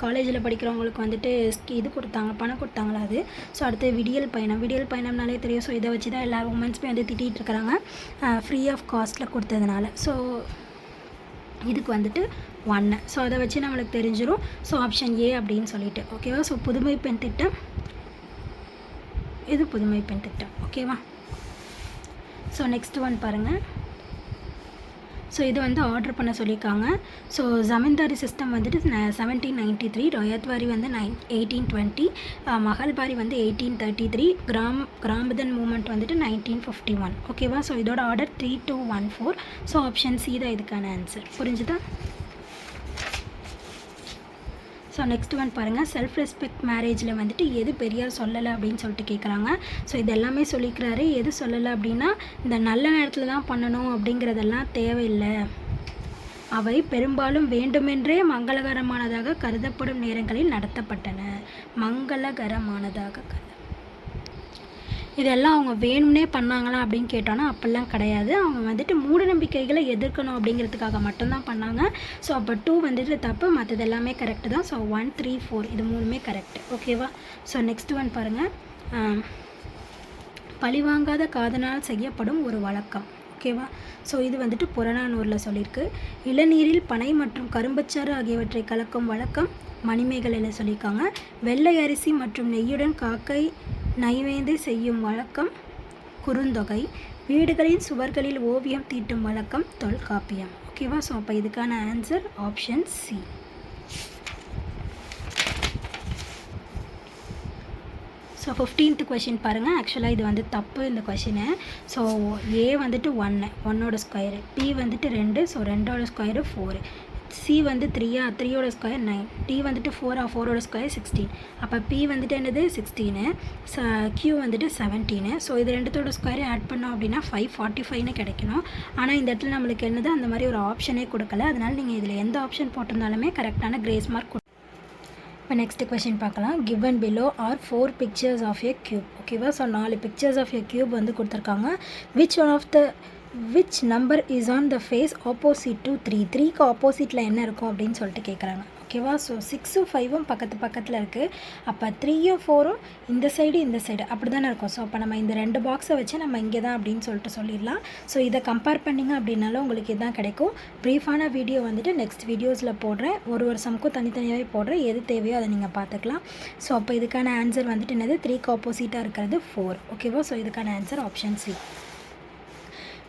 A: காலேஜில் படிக்கிறவங்களுக்கு வந்துட்டு இது கொடுத்தாங்க, பணம் கொடுத்தாங்களா அது. ஸோ அடுத்து விடியல் பயணம்னாலே தெரியும். ஸோ இதை வச்சு தான் எல்லா உமன்ஸுமே வந்து திட்டிகிட்டு இருக்கிறாங்க, ஃப்ரீ ஆஃப் காஸ்ட்டில் கொடுத்ததுனால. ஸோ இதுக்கு வந்துட்டு 1. ஸோ அதை வச்சு நம்மளுக்கு தெரிஞ்சிடும். ஸோ ஆப்ஷன் ஏ அப்படின்னு சொல்லிட்டு. ஓகேவா? ஸோ புதுமை பெண் திட்டம், இது புதுமை பெண் திட்டம். ஓகேவா? ஸோ நெக்ஸ்ட் ஒன் பாருங்கள். ஸோ இது வந்து ஆர்டர் பண்ண சொல்லியிருக்காங்க. ஸோ ஜமீன்தாரி சிஸ்டம் வந்துட்டு 1793, ரொயத்வாரி வந்து 1820, மஹல்பாரி வந்து 1833, கிராம்பதன் மூமெண்ட் வந்துட்டு 1951. ஓகேவா? ஸோ இதோட ஆர்டர் 3 2 1 4. ஸோ ஆப்ஷன் சி தான் இதுக்கான ஆன்சர். புரிஞ்சுதா? ஸோ நெக்ஸ்ட் ஒன் பாருங்கள், செல்ஃப் ரெஸ்பெக்ட் மேரேஜில் வந்துட்டு எது பெரியார் சொல்லலை அப்படின்னு சொல்லிட்டு கேட்குறாங்க. ஸோ இது எல்லாமே சொல்லிக்கிறாரு. எது சொல்லலை அப்படின்னா, இந்த நல்ல நேரத்தில் தான் பண்ணணும் அப்படிங்கிறதெல்லாம் தேவையில்லை, அவை பெரும்பாலும் வேண்டுமென்றே மங்களகரமானதாக கருதப்படும் நேரங்களில் நடத்தப்பட்டன. மங்களகரமானதாக இதெல்லாம் அவங்க வேணும்னே பண்ணாங்களா அப்படின்னு கேட்டோன்னா அப்படிலாம் கிடையாது. அவங்க வந்துட்டு மூட நம்பிக்கைகளை எதிர்க்கணும் அப்படிங்கிறதுக்காக மட்டும்தான் பண்ணாங்க. ஸோ அப்போ 2 வந்துட்டு தப்பு, மற்றது எல்லாமே கரெக்டு தான். ஸோ 1, 3, 4 இது 3மே கரெக்டு. ஓகேவா? ஸோ நெக்ஸ்ட் ஒன் பாருங்கள், பழிவாங்காத காதனால் செய்யப்படும் ஒரு வழக்கம். ஓகேவா? ஸோ இது வந்துட்டு புறநானூரில் சொல்லியிருக்கு. இளநீரில் பனை மற்றும் கரும்புச்சாறு ஆகியவற்றை கலக்கும் வழக்கம் மணிமேகலையில் சொல்லியிருக்காங்க. வெள்ளை அரிசி மற்றும் நெய்யுடன் காக்கை நைவேந்து செய்யும் வழக்கம் குறுந்தொகை. வீடுகளின் சுவர்களில் ஓவியம் தீட்டும் வழக்கம் தொல்காப்பியம். ஓகேவா? ஸோ அப்போ இதுக்கான answer option C. So 15th question பாருங்கள். ஆக்சுவலாக இது வந்து தப்பு இந்த கொஷினு. ஸோ ஏ வந்துட்டு 1 ஸ்கொயரு, பி வந்துட்டு 2, ஸோ 2 ஸ்கொயரு 4, சி வந்து 3 ஸ்கொயர் 9, டி வந்துட்டு 4 ஸ்கொயர் 16. அப்போ பி வந்துட்டு என்னது 16, கியூ வந்துட்டு 17. ஸோ இது ரெண்டுத்தோட ஸ்கொயரை ஆட் பண்ணோம் அப்படின்னா 545 கிடைக்கணும். ஆனால் இந்த இடத்துல நம்மளுக்கு என்னது அந்த மாதிரி ஒரு ஆப்ஷனே கொடுக்கல. அதனால் நீங்கள் இதில் எந்த ஆப்ஷன் போட்டிருந்தாலுமே கரெக்டான கிரேஸ் மார்க். இப்போ நெக்ஸ்ட் கொஷின் பார்க்கலாம். given below are 4 pictures of a cube. ஓகேவா? So 4 pictures of a cube வந்து கொடுத்துருக்காங்க. which number is on the face opposite to 3? 3க்கு ஆப்போசிட்டில் என்ன இருக்கும் அப்படின்னு சொல்லிட்டு கேட்குறாங்க. ஓகேவா? ஸோ 6ம் 5ம் பக்கத்தில் இருக்குது. அப்போ 3யும் 4ம் இந்த சைடு அப்படி தானே இருக்கும். ஸோ அப்போ நம்ம இந்த 2 பாக்ஸை வச்சு நம்ம இங்கே தான் அப்படின்னு சொல்லிட்டு சொல்லிடலாம். ஸோ இதை கம்பேர் பண்ணிங்க அப்படின்னாலும் உங்களுக்கு இதுதான் கிடைக்கும். ப்ரீஃபான வீடியோ வந்துட்டு நெக்ஸ்ட் வீடியோஸில் போடுறேன். ஒரு சம்க்கும் தனித்தனியாகவே போடுறேன். எது தேவையோ அதை நீங்கள் பார்த்துக்கலாம். ஸோ அப்போ இதுக்கான ஆன்சர் வந்துட்டு என்னது 3க்கு ஆப்போசிட்டாக இருக்கிறது 4. ஓகேவா? ஸோ இதுக்கான answer option C.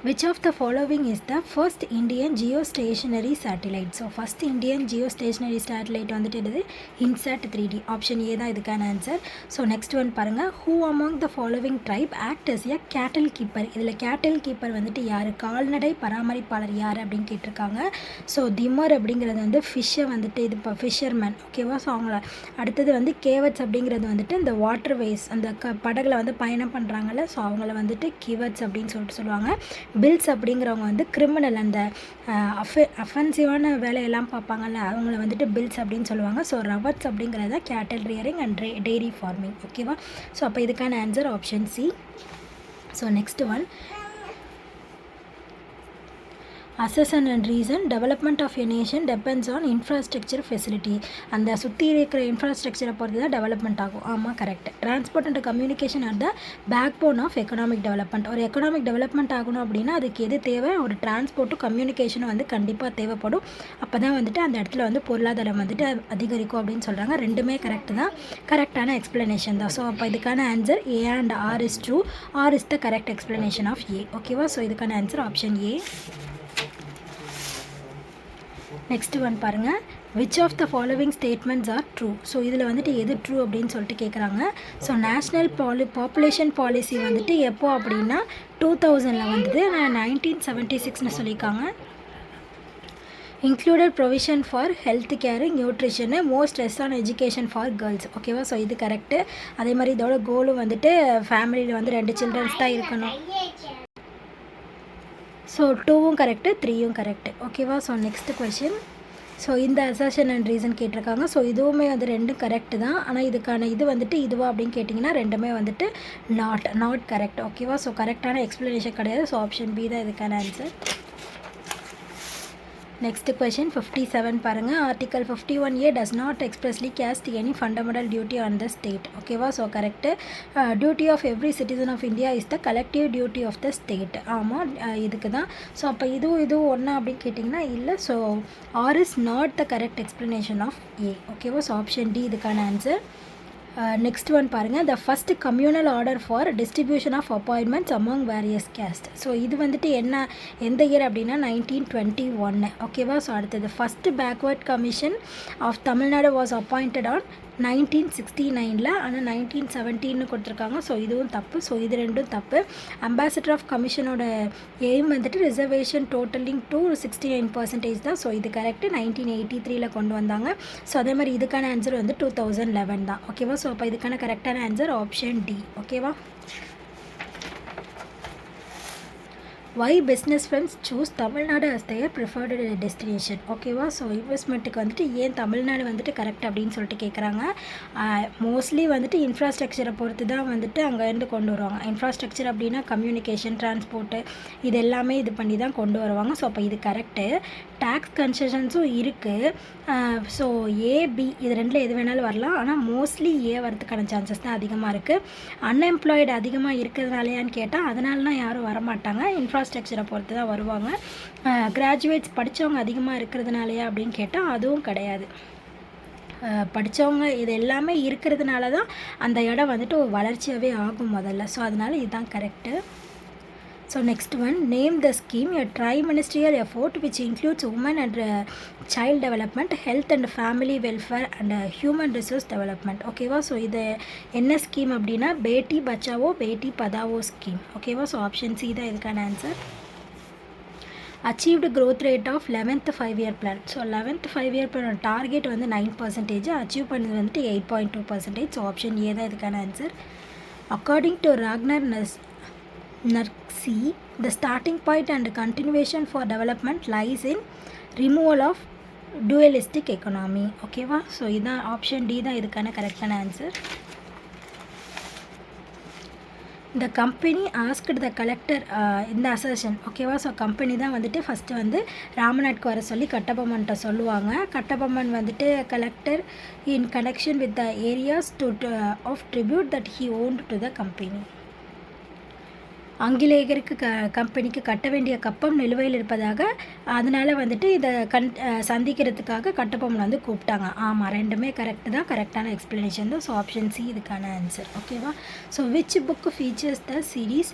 A: Which of the following is the first Indian geostationary satellite? So first Indian geostationary satellite வந்துட்டு என்னது INSAT 3D. ஆப்ஷன் ஏ தான் இதுக்கான ஆன்சர். ஸோ நெக்ஸ்ட் ஒன் பாருங்கள், who among the following tribe act as a cattle keeper? இதில் cattle keeper வந்துட்டு யார், கால்நடை பராமரிப்பாளர் யார் அப்படின்னு கேட்டிருக்காங்க. ஸோ திமர் அப்படிங்கிறது வந்து ஃபிஷ்ஷை வந்துட்டு இது ஃபிஷர்மேன். ஓகேவா? ஸோ அவங்கள அடுத்தது வந்து கேவட்ஸ் அப்படிங்கிறது வந்துட்டு இந்த வாட்டர் வேஸ் அந்த படகுல வந்து பயணம் பண்ணுறாங்கல்ல, ஸோ அவங்கள வந்துட்டு கிவட்ஸ் அப்படின்னு சொல்லிட்டு சொல்லுவாங்க. பில்ஸ் அப்படிங்கிறவங்க வந்து கிரிமினல் அந்த அஃபென்சிவான வேலையெல்லாம் பார்ப்பாங்கல்ல, அவங்கள வந்துட்டு பில்ஸ் அப்படின்னு சொல்லுவாங்க. ஸோ ரவட்ஸ் அப்படிங்கிறது தான் cattle rearing and dairy farming. ஓகேவா? ஸோ அப்போ இதுக்கான answer option C. So next one, assertion and reason development of a nation depends on infrastructure facility. அந்த சுற்றி இருக்கிற இன்ஃப்ராஸ்ட்ரக்சரை பொறுத்து தான் டெவலப்மெண்ட் ஆகும். ஆமாம், correct. Transport and communication are the backbone of economic development. ஒரு எக்கனாமிக் டெவலப்மெண்ட் ஆகணும் அப்படின்னா அதுக்கு எது தேவை, ஒரு டிரான்ஸ்போர்ட்டும் கம்யூனிகேஷனும் வந்து கண்டிப்பாக தேவைப்படும். அப்போ தான் வந்துட்டு அந்த இடத்துல வந்து பொருளாதாரம் வந்துட்டு அதிகரிக்கும் அப்படின்னு சொல்கிறாங்க. ரெண்டுமே கரெக்ட் தான், கரெக்டான எக்ஸ்ப்ளனேஷன் தான். ஸோ அப்போ இதுக்கான answer A and R is true. R is the correct explanation of A. ஓகேவா? ஸோ இதுக்கான answer option A. Next one பாருங்கள், which of the following statements are true? So இதில் வந்துட்டு எது ட்ரூ அப்படின்னு சொல்லிட்டு கேட்குறாங்க. ஸோ நேஷ்னல் பாப்புலேஷன் பாலிசி வந்துட்டு எப்போ அப்படின்னா 2000 வந்தது. 1976 சொல்லியிருக்காங்க. Included provision for health care, nutrition, most stress on education for girls. ஓகேவா? ஸோ இது கரெக்டு. அதே மாதிரி இதோட கோலும் வந்துட்டு ஃபேமிலியில் வந்து 2 சில்ட்ரன்ஸ் தான் இருக்கணும். ஸோ 2வும் கரெக்டு, 3யும் கரெக்டு. ஓகேவா? ஸோ நெக்ஸ்ட் கொஷின், ஸோ இந்த அசர்ஷன் அண்ட் ரீசன் கேட்டிருக்காங்க. ஸோ இதுவுமே வந்து 2 கரெக்டு தான். ஆனால் இதுக்கான இது வந்துட்டு இதுவா அப்படின்னு கேட்டிங்கன்னா 2மே வந்துட்டு நாட் கரெக்ட். ஓகேவா? ஸோ கரெக்டான எக்ஸ்ப்ளனேஷன் கிடையாது. ஸோ ஆப்ஷன் பி தான் இதுக்கான ஆன்சர். நெக்ஸ்ட் கொஷின் 57 பாருங்கள். Article 51A does not expressly cast any fundamental duty on the state. ஓகேவா? So correct. Duty of every citizen of India is the collective duty of the state. ஆமாம், இதுக்கு தான். ஸோ அப்போ இதுவும் ஒன்றா அப்படின்னு கேட்டிங்கன்னா இல்லை. So R is not the correct explanation of A. ஓகேவா? ஸோ ஆப்ஷன் டி இதுக்கான ஆன்சர். நெக்ஸ்ட் ஒன் பாருங்கள், the first communal order for distribution of appointments among various caste. So இது வந்துட்டு எந்த இயர் அப்படின்னா 1921. ஓகேவா? ஸோ அடுத்தது first backward commission of Tamil Nadu was appointed on 1969, ஆனால் 1917 கொடுத்துருக்காங்க. ஸோ இதுவும் தப்பு. ஸோ இது ரெண்டும் தப்பு. அம்பாசிடர் ஆஃப் கமிஷனோட எய்ம் வந்துட்டு ரிசர்வேஷன் டோட்டலிங் டு 69% தான். ஸோ இது கரெக்டு. 1983 கொண்டு வந்தாங்க. ஸோ அதே மாதிரி இதுக்கான ஆன்சர் வந்து 2011 தான். ஓகேவா? ஸோ அப்போ இதுக்கான கரெக்டான ஆன்சர் ஆப்ஷன் டி. ஓகேவா? Why business firms choose Tamil Nadu as their preferred destination? ஓகேவா? ஸோ இன்வெஸ்ட்மெண்ட்டுக்கு வந்துட்டு ஏன் தமிழ்நாடு வந்துட்டு கரெக்ட் அப்படின்னு சொல்லிட்டு கேட்குறாங்க. மோஸ்ட்லி வந்துட்டு இன்ஃப்ராஸ்ட்ரக்சரை பொறுத்து தான் வந்துட்டு அங்கேருந்து கொண்டு வருவாங்க. இன்ஃப்ராஸ்ட்ரக்சர் அப்படின்னா கம்யூனிகேஷன், டிரான்ஸ்போர்ட்டு, இது எல்லாமே இது பண்ணி தான் கொண்டு வருவாங்க. ஸோ அப்போ இது கரெக்டு. டேக்ஸ் கன்செஷன்ஸும் இருக்குது. ஸோ ஏபி இது ரெண்டில் எது வேணாலும் வரலாம். ஆனால் மோஸ்ட்லி ஏ வரதுக்கான சான்சஸ் தான் அதிகமாக இருக்குது. அன்எம்ப்ளாய்டு அதிகமாக இருக்கிறதுனாலையான்னு கேட்டால் அதனாலலாம் யாரும் வரமாட்டாங்க. இன்ஃப்ராஸ்ட்ரக்சரை பொறுத்து தான் வருவாங்க. கிராஜுவேட்ஸ் படித்தவங்க அதிகமாக இருக்கிறதுனாலையா அப்படின்னு கேட்டால் அதுவும் கிடையாது. படித்தவங்க இது எல்லாமே இருக்கிறதுனால தான் அந்த இடம் வந்துட்டு ஒரு வளர்ச்சியாகவே ஆகும் முதல்ல. ஸோ அதனால் இதுதான் correct. So next one, name the scheme, a tri-ministerial effort which includes women and child development, health and family welfare and human resource development. ஓகேவா? ஸோ இது என்ன ஸ்கீம் அப்படின்னா பேட்டி பச்சாவோ பேட்டி பதாவோ ஸ்கீம். ஓகேவா? ஸோ ஆப்ஷன் சி தான் இதுக்கான answer. Achieved growth rate of 11th 5-year plan. So 11th 5-year plan target வந்து 9%, அச்சீவ் பண்ணது வந்துட்டு 8.2%. ஸோ ஆப்ஷன் ஏ தான் இதுக்கான answer. According to ராக்னர் Narksi, the starting point and continuation for development lies in removal of dualistic economy. ஓகேவா? ஸோ இதுதான் ஆப்ஷன் டி தான் இதுக்கான கரெக்டான ஆன்சர். இந்த கம்பெனி ஆஸ்க்டு த கலெக்டர் இந்த அசர்ஷன். ஓகேவா? ஸோ கம்பெனி தான் வந்துட்டு ஃபஸ்ட்டு வந்து ராமநாட்க்கு வர சொல்லி கட்டபொம்மன்கிட்ட சொல்லுவாங்க. கட்டபொம்மன் வந்துட்டு collector in connection with the areas to of tribute that he owned to the company. ஆங்கிலேயருக்கு கம்பெனிக்கு கட்ட வேண்டிய கப்பம் நிலுவையில் இருப்பதாக, அதனால் வந்துட்டு இதை சந்திக்கிறதுக்காக கட்டபொம்மன் வந்து கூப்பிட்டாங்க. ஆமாம், ரெண்டுமே கரெக்டு தான். கரெக்டான எக்ஸ்ப்ளனேஷன் தான். ஸோ ஆப்ஷன் சி இதுக்கான ஆன்சர். ஓகேவா? So which book features the series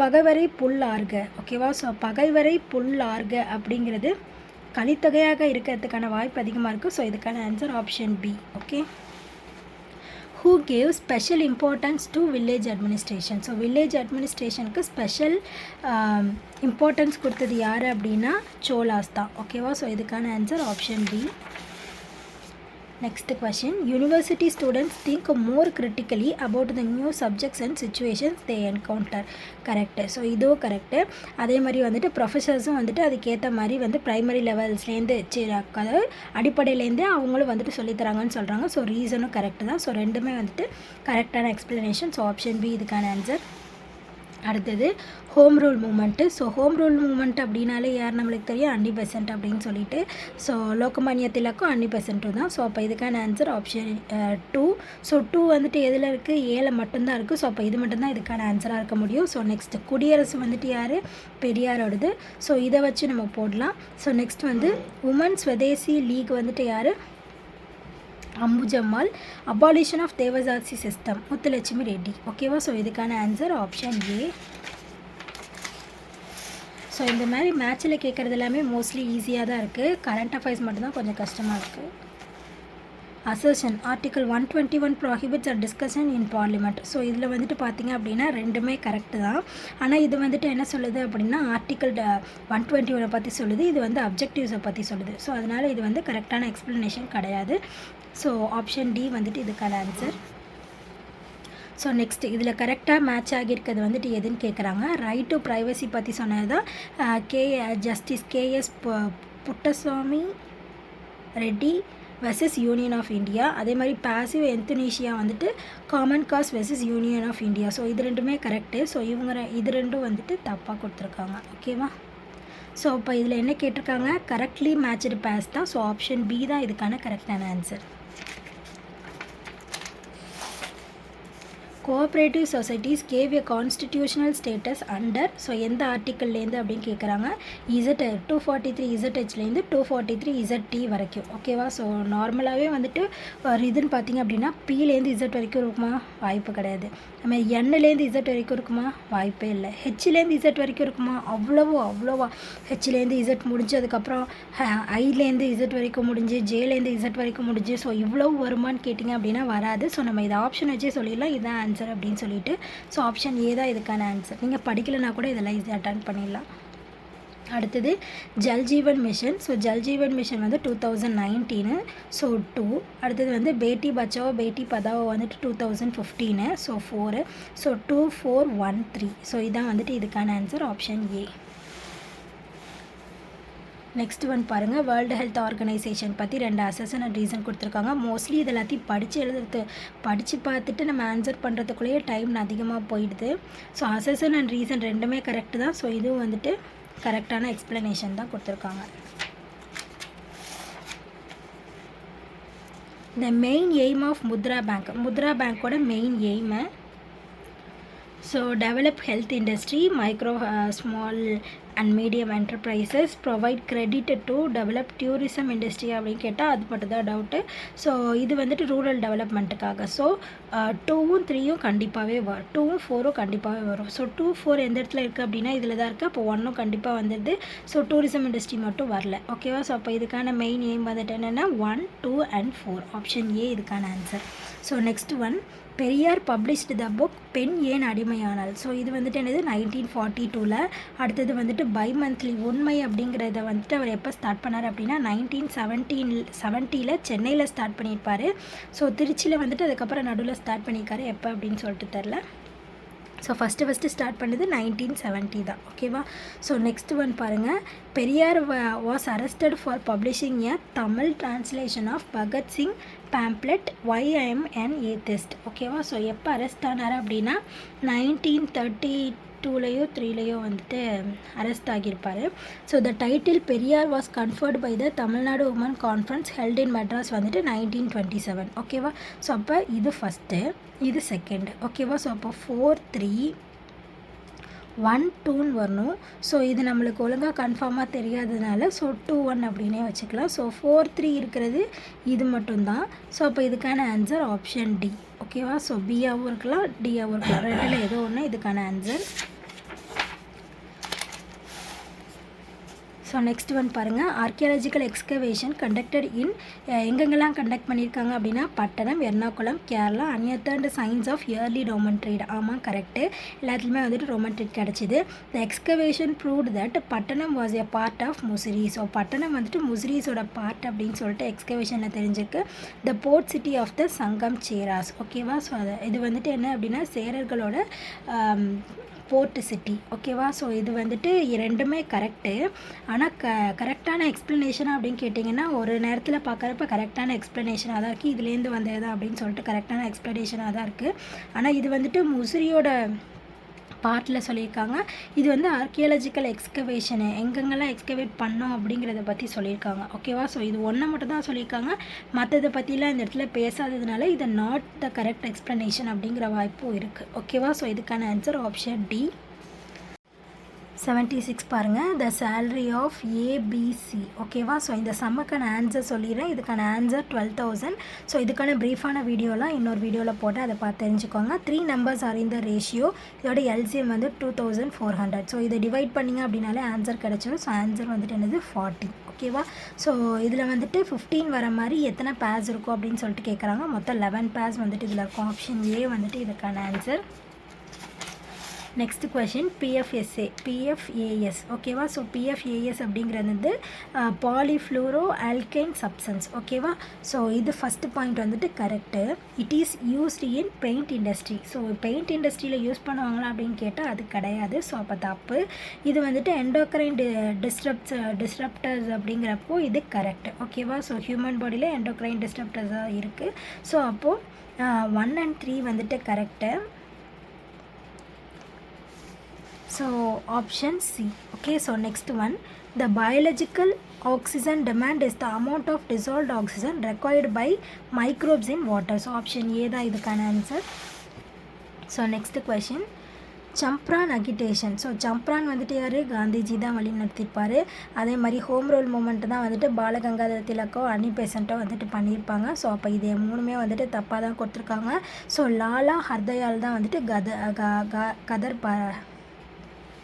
A: பகைவரை புல்லார்க? ஓகேவா? ஸோ பகைவரை புல்லார்க அப்படிங்கிறது கலித்தொகையாக இருக்கிறதுக்கான வாய்ப்பு அதிகமாக இருக்குது. ஸோ இதுக்கான answer option B. Okay. Who gave special importance to village administration? So village அட்மினிஸ்ட்ரேஷனுக்கு ஸ்பெஷல் இம்பார்ட்டன்ஸ் கொடுத்தது யார் அப்படின்னா சோலாஸ் தான். ஓகேவா? ஸோ இதுக்கான answer option B. Next question, university students think more critically about the new subjects and situations they encounter. Correct. So இதுவும் கரெக்டு. அதே மாதிரி வந்துட்டு ப்ரொஃபஸர்ஸும் வந்துட்டு அதுக்கேற்ற மாதிரி வந்து ப்ரைமரி லெவல்ஸ்லேருந்து அதாவது அடிப்படையிலேருந்தே அவங்களும் வந்துட்டு சொல்லித்தராங்கன்னு சொல்கிறாங்க. ஸோ ரீசனும் கரெக்டு தான். ஸோ ரெண்டுமே வந்துட்டு கரெக்டான எக்ஸ்ப்ளனேஷன். ஸோ ஆப்ஷன் பி இதுக்கான ஆன்சர். அடுத்தது home rule movement. So home rule movement அப்படின்னாலே யார் நம்மளுக்கு தெரியும்? அன்னி பெசன்ட் அப்படின்னு சொல்லிட்டு. ஸோ லோகமானிய திலக்கும் அன்னி பெசன்ட்டும் தான். ஸோ அப்போ இதுக்கான ஆன்சர் ஆப்ஷன் 2. ஸோ 2 வந்துட்டு எதில் இருக்குது? ஏல மட்டும்தான் இருக்குது. ஸோ அப்போ இது மட்டும்தான் இதுக்கான ஆன்சராக இருக்க முடியும். ஸோ நெக்ஸ்ட் குடியரசு வந்துட்டு யார்? பெரியாரோடது. ஸோ இதை வச்சு நம்ம போடலாம். ஸோ நெக்ஸ்ட் வந்து உமன் ஸ்வதேசி லீக் வந்துட்டு யார்? Ambujammal. Abolition of Devadasi system Muthulakshmi Reddy. ஓகேவா? ஸோ இதுக்கான ஆன்சர் ஆப்ஷன் ஏ. ஸோ இந்த மாதிரி மேட்சில் கேட்குறது எல்லாமே மோஸ்ட்லி ஈஸியாக தான் இருக்குது. கரண்ட் அஃபேர்ஸ் மட்டும்தான் கொஞ்சம் கஷ்டமாக இருக்குது. Assertion article 121 prohibits a discussion in parliament. So இதில் வந்துட்டு பார்த்திங்க அப்படின்னா ரெண்டுமே கரெக்டு தான். ஆனால் இது வந்துட்டு என்ன சொல்லுது அப்படின்னா ஆர்டிகல் 121 பற்றி சொல்லுது. இது வந்து அப்ஜெக்டிவ்ஸை பற்றி சொல்லுது. ஸோ அதனால் இது வந்து கரெக்டான எக்ஸ்ப்ளனேஷன் கிடையாது. ஸோ ஆப்ஷன் டி வந்துட்டு இதுக்கான ஆன்சர். ஸோ நெக்ஸ்ட் இதில் கரெக்டாக மேட்ச் ஆகியிருக்கிறது வந்துட்டு எதுன்னு கேட்குறாங்க. ரைட் டு ப்ரைவசி பற்றி சொன்னது தான் justice K S Puttaswamy Reddy versus Union of India. அதே மாதிரி பாசிவ் எந்தனீஷியா வந்துட்டு common cause versus Union of India. So இது ரெண்டுமே கரெக்டு. ஸோ இது ரெண்டும் வந்துட்டு தப்பாக கொடுத்துருக்காங்க. ஓகேவா? ஸோ இப்போ இதில் என்ன கேட்டிருக்காங்க? கரெக்ட்லி மேட்ச்டு பேஸ் தான். ஸோ ஆப்ஷன் பி தான் இதுக்கான கரெக்டான ஆன்சர். கோஆப்ரேட்டிவ் சொசைட்டிஸ் கேவ் எ கான்ஸ்டிடியூஷனல் ஸ்டேட்டஸ் அண்டர் ஸோ எந்த ஆர்டிக்கல்லேருந்து அப்படின்னு கேட்குறாங்க. இசட் 243 இசட்ஹெச்லேருந்து 243 இசட் வரைக்கும். ஓகேவா. ஸோ நார்மலாகவே வந்துட்டு ஒரு இதுன்னு பார்த்தீங்க அப்படின்னா பிலேருந்து இசட் வரைக்கும் இருக்குமா, வாய்ப்பு கிடையாது. நம்ம எண்ணிலேருந்து இசட் வரைக்கும் இருக்குமா, வாய்ப்பே இல்லை. ஹெச்லேருந்து இசட் வரைக்கும் இருக்குமா, அவ்வளோவா. ஹெச்லேருந்து இசட் முடிஞ்சு அதுக்கப்புறம் ஐலேருந்து இசட் வரைக்கும் முடிஞ்சு ஜேலேருந்து இசட் வரைக்கும் முடிஞ்சு ஸோ இவ்வளோ வருமானு கேட்டிங்க அப்படின்னா வராது. ஸோ நம்ம இதை ஆப்ஷன் வச்சே சொல்லிடலாம் இதுதான் ஆன்சர் அப்படின்னு சொல்லிட்டு. ஸோ ஆப்ஷன் ஏ தான் இதுக்கான ஆன்சர். நீங்கள் படிக்கலைன்னா கூட இதெல்லாம் ஈஸியாக அட்டன் பண்ணிடலாம். அடுத்தது Jal Jeevan mission. So Jal Jeevan mission வந்து 2019. ஸோ 2. அடுத்தது வந்து பேட்டி பச்சாவோ பேட்டி பதாவோ வந்துட்டு 2015. ஸோ 4. ஸோ 2413. ஸோ இதான் வந்துட்டு இதுக்கான answer option A. Next one பாருங்கள். வேர்ல்டு ஹெல்த் ஆர்கனைசேஷன் பற்றி 2 அசஸன் அண்ட் ரீசன் கொடுத்துருக்காங்க. மோஸ்ட்லி இது எல்லாத்தையும் படித்து பார்த்துட்டு நம்ம ஆன்சர் பண்ணுறதுக்குள்ளேயே டைம் அதிகமாக போயிடுது. ஸோ அசஸன் அண்ட் ரீசன் ரெண்டுமே கரெக்டு தான். ஸோ இதுவும் வந்துட்டு கரெக்டான எக்ஸ்ப்ளனேஷன் தான் கொடுத்துருக்காங்க. The main aim of Mudra பேங்கோட main aim so develop health industry, micro small and medium enterprises, provide credit to develop tourism industry அப்படின்னு கேட்டால் அது மட்டும் தான் டவுட்டு. ஸோ இது வந்துட்டு ரூரல் டெவலப்மெண்ட்டுக்காக. ஸோ 2ம் 3யும் கண்டிப்பாகவே வரும், 2ம் 4ம் கண்டிப்பாகவே வரும். ஸோ 2, 4 எந்த இடத்துல இருக்குது அப்படின்னா இதில் தான் இருக்குது. அப்போ 1ம் கண்டிப்பாக வந்துடுது. ஸோ டூரிசம் இண்டஸ்ட்ரி மட்டும் வரல. ஓகேவா. ஸோ அப்போ இதுக்கான மெயின் எய்ம் வந்துட்டு என்னென்னா 1, 2 and 4. ஆப்ஷன் ஏ இதுக்கான answer. So next one, Periyar published the book பெண் ஏன் அடிமையானால். ஸோ இது வந்துட்டு என்னது 1942. அடுத்தது வந்துட்டு பை மந்த்லி உண்மை அப்படிங்கிறத வந்துட்டு அவர் எப்போ ஸ்டார்ட் பண்ணார் அப்படின்னா 1970 சென்னையில் ஸ்டார்ட் பண்ணியிருப்பார். ஸோ திருச்சியில் வந்துட்டு அதுக்கப்புறம் நடுவில் ஸ்டார்ட் பண்ணியிருக்காரு. எப்போ அப்படின்னு சொல்லிட்டு தெரில. ஸோ ஃபஸ்ட்டு ஸ்டார்ட் பண்ணது 1970 தான். ஓகேவா. ஸோ நெக்ஸ்ட் ஒன் பாருங்கள். Periyar was arrested for publishing a Tamil translation of Bhagat Singh pamphlet why I am an atheist. ஓகேவா. ஸோ எப்போ அரெஸ்ட் ஆனார் அப்படின்னா 1932லையோ 3லையோ வந்துட்டு அரெஸ்ட் ஆகியிருப்பார். So the title Periyar was conferred by the Tamil Nadu women conference held in Madras வந்துட்டு 1927. ஓகேவா. ஸோ அப்போ இது ஃபஸ்ட்டு, இது செகண்ட். ஓகேவா. ஸோ அப்போ 4, 3, 1, 2ன்னு வரணும். ஸோ இது நம்மளுக்கு ஒழுங்காக கன்ஃபார்மாக தெரியாததுனால ஸோ 2, 1 அப்படின்னே வச்சுக்கலாம். ஸோ 4, 3 இருக்கிறது இது மட்டும்தான். ஸோ அப்போ இதுக்கான ஆன்சர் ஆப்ஷன் டி. ஓகேவா. ஸோ பியாகவும் இருக்கலாம், டியாகவும் இருக்கலாம், ரெண்டில் ஏதோ ஒன்று இதுக்கான ஆன்சர். ஸோ நெக்ஸ்ட் ஒன் பாருங்கள். ஆர்கியாலஜிக்கல் எக்ஸ்கவேஷன் கண்டக்டட் இன் எங்கெங்கெல்லாம் கண்டக்ட் பண்ணியிருக்காங்க அப்படின்னா Pattanam, Ernakulam, Kerala, and signs of early Roman trade. ஆமாம், கரெக்டு. எல்லாத்துலேயுமே வந்துட்டு ரோமன் ட்ரேட் கிடச்சிது. The excavation proved that Pattanam was a part of Muziris. So Pattanam வந்துட்டு முசிறிஸோட பார்ட் அப்படின்னு சொல்லிட்டு எக்ஸ்கவேஷனில் தெரிஞ்சிருக்கு. த போர்ட் சிட்டி ஆஃப் த சங்கம் சேராஸ். ஓகேவா. ஸோ இது வந்துட்டு என்ன அப்படின்னா சேரர்களோட போர்ட் சிட்டி. ஓகேவா. ஸோ இது வந்துட்டு ரெண்டுமே கரெக்டு. ஆனால் கரெக்டான எக்ஸ்ப்ளனேஷனாக அப்படின்னு கேட்டிங்கன்னா ஒரு நேரத்தில் பார்க்குறப்ப கரெக்டான எக்ஸ்ப்ளனேஷனாக தான் இருக்குது. இதுலேருந்து வந்தது தான் அப்படின்னு சொல்லிட்டு கரெக்டான எக்ஸ்ப்ளனேஷனாக தான் இருக்குது. ஆனால் இது வந்துட்டு முசிறியோட பார்ட்டில் சொல்லியிருக்காங்க. இது வந்து ஆர்கியாலஜிக்கல் எக்ஸ்கவேஷனு எங்கெங்கெல்லாம் எக்ஸ்கவேட் பண்ணோம் அப்படிங்கிறத பற்றி சொல்லியிருக்காங்க. ஓகேவா. ஸோ இது ஒன்றை மட்டும் தான் சொல்லியிருக்காங்க. மற்றதை பற்றிலாம் இந்த இடத்துல பேசாததுனால இது நாட் த கரெக்ட் எக்ஸ்ப்ளனேஷன் அப்படிங்கிற வாய்ப்பும் இருக்குது. ஓகேவா. ஸோ இதுக்கான ஆன்சர் ஆப்ஷன் டி. 76 பாருங்கள். The salary of ABC. ஓகேவா. ஸோ இந்த சம்முக்கான ஆன்சர் சொல்லிடுறேன். இதுக்கான ஆன்சர் 12,000. ஸோ இதுக்கான ப்ரீஃபான வீடியோலாம் இன்னொரு வீடியோவில் போட்டு அதை பார்த்து தெரிஞ்சுக்கோங்க. 3 numbers ஆர் இந்த ரேஷியோ. இதோட எல்சிஎம் வந்து 2400. ஸோ இதை டிவைட் பண்ணிங்க அப்படின்னாலே ஆன்சர் கிடச்சிடும். ஸோ ஆன்சர் வந்துட்டு என்னது 40. ஓகேவா. ஸோ இதில் வந்துட்டு 15 வர மாதிரி எத்தனை பேர்ஸ் இருக்கும் அப்படின்னு சொல்லிட்டு கேட்குறாங்க. மொத்தம் 11 பேர்ஸ் வந்துட்டு இதில் இருக்கும். ஆப்ஷன் ஏ வந்துட்டு இதுக்கான ஆன்சர். Next question பிஎஃப்ஏஎஸ். ஓகேவா. ஸோ பிஎஃப்ஏஎஸ் அப்படிங்கிறது வந்து பாலிஃப்ளூரோ ஆல்கைன் சப்ஸ்டன்ஸ். ஓகேவா. ஸோ இது ஃபஸ்ட்டு பாயிண்ட் வந்துட்டு correct. It is used in paint industry. So paint இண்டஸ்ட்ரியில் யூஸ் பண்ணுவாங்களா அப்படின்னு கேட்டால் அது கிடையாது. ஸோ அப்போ தப்பு. இது வந்துட்டு எண்டோக்ரைன் டிஸ்ரப்டர்ஸ் அப்படிங்கிறப்போ இது கரெக்ட். ஓகேவா. ஸோ ஹியூமன் பாடியில் எண்டோக்ரைன் டிஸ்ரப்டர்ஸாக இருக்குது. ஸோ அப்போது 1 and 3 வந்துட்டு correct. So option C. Okay. So next one, the biological oxygen demand is the amount of dissolved oxygen required by microbes in water. So option A தான் இதுக்கான answer. So next question Champaran agitation. So Champaran வந்துட்டு யார்? காந்திஜி தான் வழி நடத்தியிருப்பார். அதே மாதிரி ஹோம் ரூல் மூமெண்ட்டு தான் வந்துட்டு பாலகங்காதர திலக்கோ அன்னி பெசண்ட்டோ வந்துட்டு பண்ணியிருப்பாங்க. ஸோ அப்போ இது மூணுமே வந்துட்டு தப்பாக தான் கொடுத்துருக்காங்க. ஸோ லாலா ஹர்தயால் தான் வந்துட்டு கதர்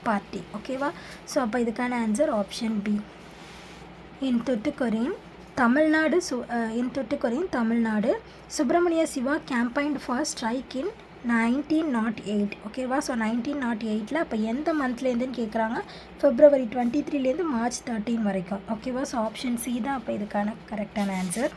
A: பார்ட்டி. ஓகேவா? ஸோ அப்போ இதுக்கான answer option B. In Tamil Nadu Subramaniya Siva campaigned for strike in 1908. ஓகேவா? ஸோ 1908 அப்போ எந்த மந்த்லேருந்துன்னு கேட்குறாங்க? February 23 March 13 வரைக்கும். ஓகேவா? ஸோ ஆப்ஷன் சி தான் அப்போ இதுக்கான கரெக்டான ஆன்சர்.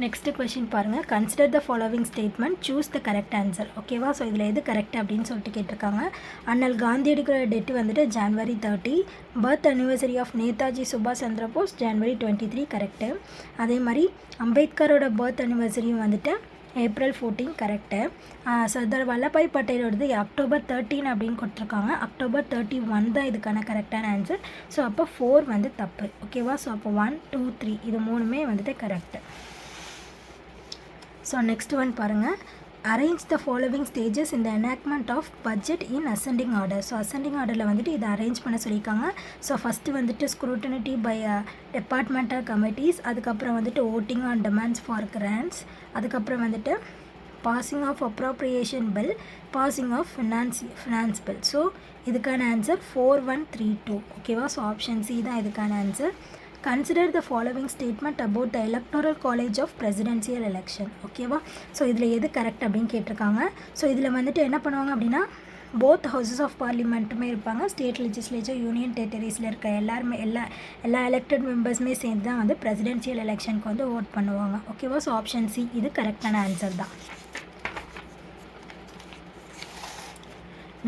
A: நெக்ஸ்ட்டு கொஷின் பாருங்கள். Consider the following statement, choose the correct answer. ஓகேவா? ஸோ இதில் எது கரெக்ட் அப்படின்னு சொல்லிட்டு கேட்டிருக்காங்க. அண்ணல் காந்தியடிகளோட டெட்டு வந்துட்டு January 30. Birth anniversary of Netaji சுபாஷ் சந்திர போஸ் January 23 கரெக்டு. அதே மாதிரி அம்பேத்கரோட பர்த் அனிவர்சரியும் வந்துட்டு April 14 கரெக்டு. சர்தார் வல்லபாய் பட்டேலோடது October 13 அப்படின்னு கொடுத்துருக்காங்க. October 31 தான் இதுக்கான கரெக்டான ஆன்சர். ஸோ அப்போ 4 வந்து தப்பு. ஓகேவா? ஸோ அப்போ 1, 2, 3 இது மூணுமே வந்துட்டு கரெக்டு. ஸோ நெக்ஸ்ட் ஒன் பாருங்கள். அரேஞ்ச் த ஃபாலோவிங் ஸ்டேஜஸ் இந்த enactment of budget in ascending order. So ascending ஆர்டரில் வந்துட்டு இதை அரேஞ்ச் பண்ண சொல்லியிருக்காங்க. ஸோ ஃபஸ்ட்டு வந்துட்டு ஸ்க்ரூட்டனிட்டி பை டிபார்ட்மெண்டல் கமிட்டிஸ், அதுக்கப்புறம் வந்துட்டு voting on demands for grants, அதுக்கப்புறம் வந்துட்டு passing of appropriation bill, passing of finance bill. So இதுக்கான ஆன்சர் 4132. ஓகேவா? ஸோ ஆப்ஷன் சி தான் இதுக்கான answer. Consider the following statement about the electoral college of presidential election. ஓகேவா? ஸோ இதில் எது கரெக்ட் அப்படின்னு கேட்டிருக்காங்க. ஸோ இதில் வந்துட்டு என்ன பண்ணுவாங்க அப்படின்னா, போத் ஹவுசஸ் ஆஃப் பார்லிமெண்ட்டுமே இருப்பாங்க. ஸ்டேட் லெஜிஸ்லேச்சர், யூனியன் டெரிட்டரிஸில் இருக்க எல்லா எலெக்டட் மெம்பர்ஸுமே சேர்ந்து தான் வந்து பிரசிடென்சியல் எலெக்ஷனுக்கு வந்து ஓட் பண்ணுவாங்க. ஓகேவா? ஸோ ஆப்ஷன் சி இது கரெக்டான ஆன்சர் தான்.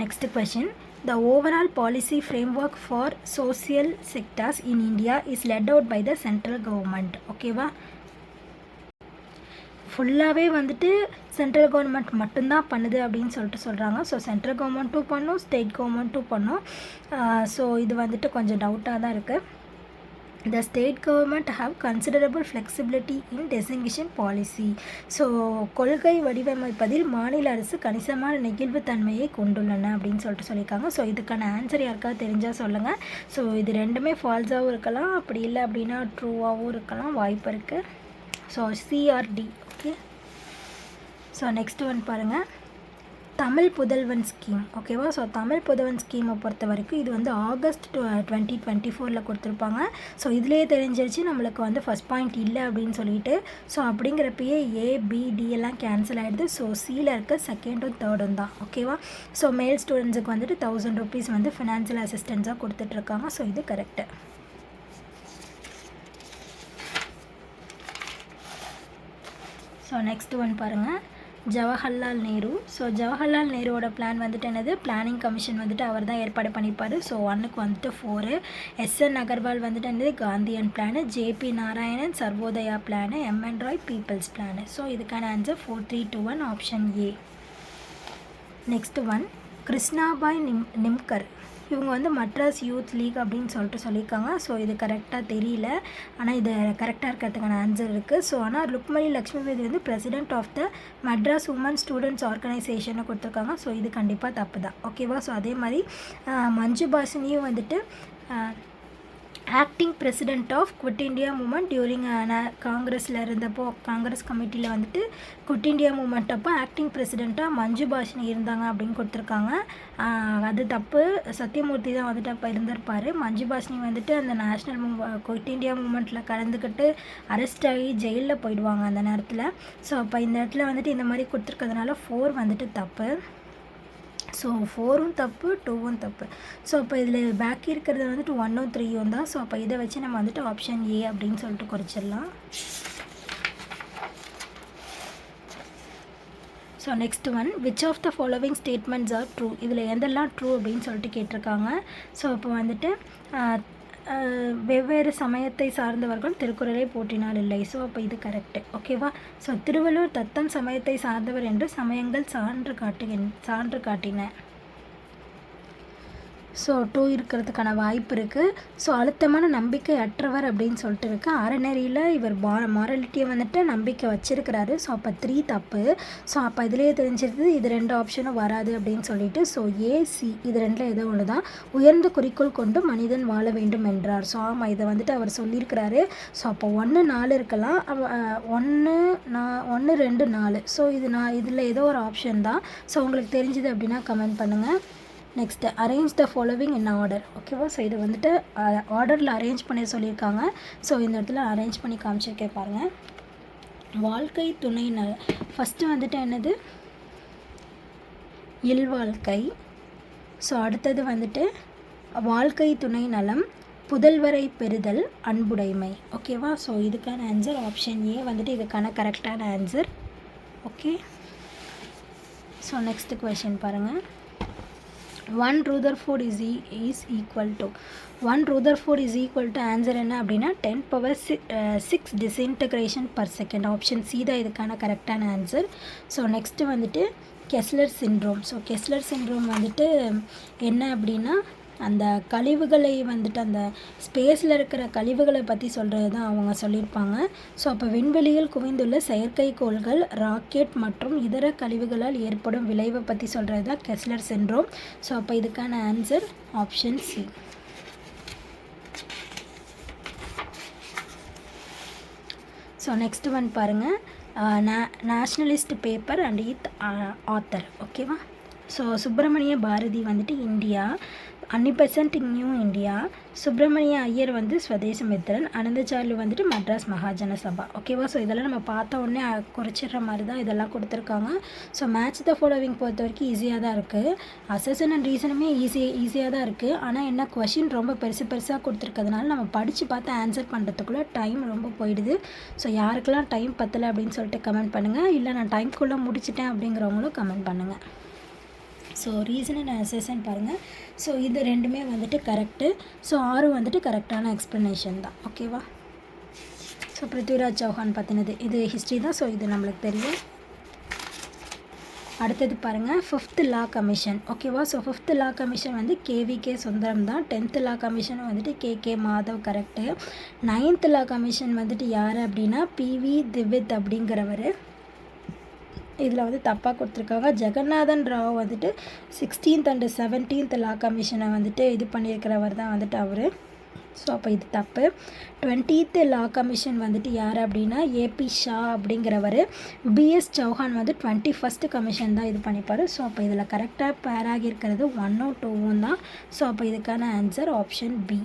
A: Next question. The overall policy framework for social sectors in India is led out by the central government. ஓகேவா? ஃபுல்லாகவே வந்துட்டு சென்ட்ரல் கவர்மெண்ட் மட்டும்தான் பண்ணுது அப்படின்னு சொல்கிறாங்க. ஸோ சென்ட்ரல் கவர்மெண்ட்டும் பண்ணும், ஸ்டேட் கவர்மெண்ட்டும் பண்ணும். ஸோ இது வந்துட்டு கொஞ்சம் டவுட்டாக தான் இருக்குது. The state government have considerable flexibility in designation policy. So கொள்கை வடிவமைப்பதில் மாநில அரசு கணிசமான நெகிழ்வுத்தன்மையை கொண்டுள்ளன அப்படின்னு சொல்லியிருக்காங்க. ஸோ இதுக்கான ஆன்சர் யாருக்காவது தெரிஞ்சால் சொல்லுங்கள். ஸோ இது ரெண்டுமே ஃபால்ஸாகவும் இருக்கலாம், அப்படி இல்லை அப்படின்னா ட்ரூவாகவும் இருக்கலாம், வாய்ப்பு இருக்குது. So CRT. Okay. So next one பாருங்கள். தமிழ் புதல்வன் ஸ்கீம். ஓகேவா? ஸோ தமிழ் புதல்வன் ஸ்கீமை பொறுத்த வரைக்கும் இது வந்து August 2024 கொடுத்துருப்பாங்க. ஸோ இதிலே தெரிஞ்சிருச்சு நம்மளுக்கு வந்து ஃபஸ்ட் பாயிண்ட் இல்லை அப்படின்னு சொல்லிட்டு. ஸோ அப்படிங்கிறப்பயே ABD எல்லாம் கேன்சல் ஆகிடுது. ஸோ சியில் இருக்க செகண்டும் தேர்டும் தான். ஓகேவா? ஸோ மேல் ஸ்டூடெண்ட்ஸுக்கு வந்துட்டு 1000 rupees வந்து ஃபினான்ஷியல் அசிஸ்டன்ஸாக கொடுத்துட்ருக்காங்க. ஸோ இது கரெக்டு. ஸோ நெக்ஸ்ட் ஒன் பாருங்கள். ஜவஹர்லால் நேரு. ஸோ ஜவஹர்லால் நேருவோட பிளான் வந்துட்டு என்னது? பிளானிங் கமிஷன் வந்துட்டு அவர் தான் ஏற்பாடு பண்ணிப்பார். ஸோ 1க்கு வந்துட்டு 4. SN அகர்வால் வந்துட்டு என்னது? Gandhian plan. JP Narayanan Sarvodaya plan. MN Roy people's plan. So இதுக்கான answer 4321 option A. Next one. Krishnabai Nimkar. இவங்க வந்து மட்ராஸ் யூத் லீக் அப்படின்னு சொல்லியிருக்காங்க. ஸோ இது கரெக்டாக தெரியல, ஆனால் இது கரெக்டாக இருக்கிறதுக்கான ஆன்சர் இருக்குது. ஸோ ஆனால் ருக்மணி லக்ஷ்மிபதி வந்து president of the Madras women students ஆர்கனைசேஷனை கொடுத்துருக்காங்க. ஸோ இது கண்டிப்பாக தப்பு தான். ஓகேவா? ஸோ அதே மாதிரி மஞ்சு பாசினியும் வந்துட்டு acting president of quit India movement during காங்கிரஸில் இருந்தப்போ, காங்கிரஸ் கமிட்டியில் வந்துட்டு குவிட் இண்டியா மூமெண்ட் அப்போ ஆக்டிங் பிரசிடெண்ட்டாக மஞ்சு பாஷினி இருந்தாங்க அப்படின்னு கொடுத்துருக்காங்க. அது தப்பு. சத்யமூர்த்தி தான் வந்துட்டு அப்போ இருந்திருப்பார். மஞ்சு பாஷினி வந்துட்டு அந்த நேஷ்னல் குவிட் இண்டியா மூமெண்ட்டில் கலந்துக்கிட்டு அரெஸ்ட் ஆகி ஜெயிலில் போயிடுவாங்க அந்த நேரத்தில். ஸோ அப்போ இந்த இடத்துல வந்துட்டு இந்த மாதிரி கொடுத்துருக்கிறதுனால 4 வந்துட்டு தப்பு. ஸோ 4ம் தப்பு, 2ம் தப்பு. ஸோ அப்போ இதில் பேக்கி இருக்கிறது வந்துட்டு 1ம் 3ம் தான். ஸோ அப்போ இதை வச்சு நம்ம வந்துட்டு ஆப்ஷன் ஏ அப்படின்னு சொல்லிட்டு குறிச்சிடலாம். So next one. Which of the following statements are true. இதில் எதெல்லாம் ட்ரூ அப்படின்னு சொல்லிட்டு கேட்டிருக்காங்க. ஸோ இப்போ வந்துட்டு வெவ்வேறு சமயத்தை சார்ந்தவர்கள் திருக்குறளை போற்றினால் இல்லை. ஸோ அப்போ இது கரெக்டு. ஓகேவா? ஸோ திருவள்ளுவர் தத்தம் சமயத்தை சார்ந்தவர் என்று சமயங்கள் சான்று காட்டின. ஸோ 2 இருக்கிறதுக்கான வாய்ப்பு இருக்குது. ஸோ அழுத்தமான நம்பிக்கை அற்றவர் அப்படின்னு சொல்லிட்டு இருக்குது. அறநெறியில் இவர் மாரலிட்டியை வந்துட்டு நம்பிக்கை வச்சிருக்கிறாரு. ஸோ அப்போ 3 தப்பு. ஸோ அப்போ இதுலேயே தெரிஞ்சிருது இது 2 ஆப்ஷனும் வராது அப்படின்னு சொல்லிட்டு. ஸோ ஏசி இது 2ல் ஏதோ ஒன்று தான். உயர்ந்த குறிக்கோள் கொண்டு மனிதன் வாழ வேண்டும் என்றார். ஸோ ஆமாம், இதை வந்துட்டு அவர் சொல்லியிருக்கிறாரு. ஸோ அப்போ 1 4 இருக்கலாம். 1 2 4. ஸோ இதில் ஏதோ ஒரு ஆப்ஷன் தான். ஸோ உங்களுக்கு தெரிஞ்சுது அப்படின்னா கமெண்ட் பண்ணுங்கள். Next arrange the following in order. ஓகேவா? ஸோ இதை வந்துட்டு ஆர்டரில் அரேஞ்ச் பண்ணி சொல்லியிருக்காங்க. ஸோ இந்த இடத்துல அரேஞ்ச் பண்ணி காமிச்சிருக்கேன் பாருங்கள். வாழ்க்கை துணை ஃபஸ்ட்டு வந்துட்டு என்னது? இல்வாழ்க்கை. ஸோ அடுத்தது வந்துட்டு வாழ்க்கை துணை நலம், புதல்வரை பெறுதல், அன்புடைமை. ஓகேவா? ஸோ இதுக்கான ஆன்சர் ஆப்ஷன் ஏ வந்துட்டு இதுக்கான கரெக்டான answer. Okay. So next question பாருங்கள். 1 Rutherford is equal to 1 Rutherford is equal to answer என்ன அப்படின்னா 10⁶ disintegration per second. Option C தான் இதுக்கான கரெக்டான ஆன்சர். ஸோ நெக்ஸ்ட்டு வந்துட்டு Kessler syndrome. So Kessler syndrome வந்துட்டு என்ன அப்படின்னா அந்த கழிவுகளை வந்துட்டு அந்த ஸ்பேஸில் இருக்கிற கழிவுகளை பற்றி சொல்கிறது தான் அவங்க சொல்லியிருப்பாங்க. ஸோ அப்போ விண்வெளியில் குவிந்துள்ள செயற்கைக்கோள்கள், ராக்கெட் மற்றும் இதர கழிவுகளால் ஏற்படும் விளைவை பற்றி சொல்கிறது தான் கெஸ்லர் சிண்ட்ரோம். ஸோ அப்போ இதுக்கான answer option C. So next one பாருங்கள். Nationalist paper and its author. ஓகேவா? ஸோ சுப்பிரமணிய பாரதி வந்துட்டு India, Annie Besant new India, Subramania Iyer வந்து ஸ்வதேசமித்திரன், அனந்தசார்லு வந்துட்டு மெட்ராஸ் மகாஜன சபா. ஓகேவா? ஸோ இதெல்லாம் நம்ம பார்த்த உடனே குறிச்சிடுற மாதிரி தான் இதெல்லாம் கொடுத்துருக்காங்க. ஸோ மேட்ச் த ஃபாலோவிங் பொறுத்த வரைக்கும் ஈஸியாக தான் இருக்குது. அசஸன் அண்ட் ரீசனுமே ஈஸியாக தான் இருக்குது. ஆனால் என்ன கொஷின் ரொம்ப பெருசாக கொடுத்துருக்கிறதுனால நம்ம படித்து பார்த்து ஆன்சர் பண்ணுறதுக்குள்ளே டைம் ரொம்ப போயிடுது. ஸோ யாருக்கெல்லாம் டைம் பத்தலை அப்படின்னு சொல்லிட்டு கமெண்ட் பண்ணுங்கள். இல்லை நான் டைம்குள்ளே முடிச்சிட்டேன் அப்படிங்கிறவங்களும் கமெண்ட் பண்ணுங்கள். ஸோ ரீசன் அண்ட் அசஸன் பாருங்கள். ஸோ இது ரெண்டுமே வந்துட்டு கரெக்டு. ஸோ 6 வந்துட்டு கரெக்டான எக்ஸ்ப்ளனேஷன் தான். ஓகேவா? ஸோ பிருத்விராஜ் சௌஹான் பற்றினது இது ஹிஸ்ட்ரி தான். ஸோ இது நம்மளுக்கு தெரியும். அடுத்தது பாருங்கள் 5th லா கமிஷன். ஓகேவா? ஸோ 5th லா கமிஷன் வந்து கேவிகே சுந்தரம் தான். 10th லா கமிஷன் வந்துட்டு கே மாதவ் கரெக்டு. 9th லா கமிஷன் வந்துட்டு யார் அப்படின்னா பிவி திவித் அப்படிங்கிறவர். இதில் வந்து தப்பாக கொடுத்துருக்காங்க. ஜெகநாதன் ராவ் வந்துட்டு 16th and 17th லா கமிஷனை வந்துட்டு இது பண்ணியிருக்கிறவர் தான் வந்துட்டு அவர். ஸோ அப்போ இது தப்பு. 20th லா கமிஷன் வந்துட்டு யார் அப்படின்னா ஏபி ஷா அப்படிங்கிறவர். பிஎஸ் சௌஹான் வந்து 21st கமிஷன் தான் இது பண்ணிப்பார். ஸோ அப்போ இதில் கரெக்டாக பேராகி இருக்கிறது 1 2 தான். ஸோ அப்போ இதுக்கான answer option B.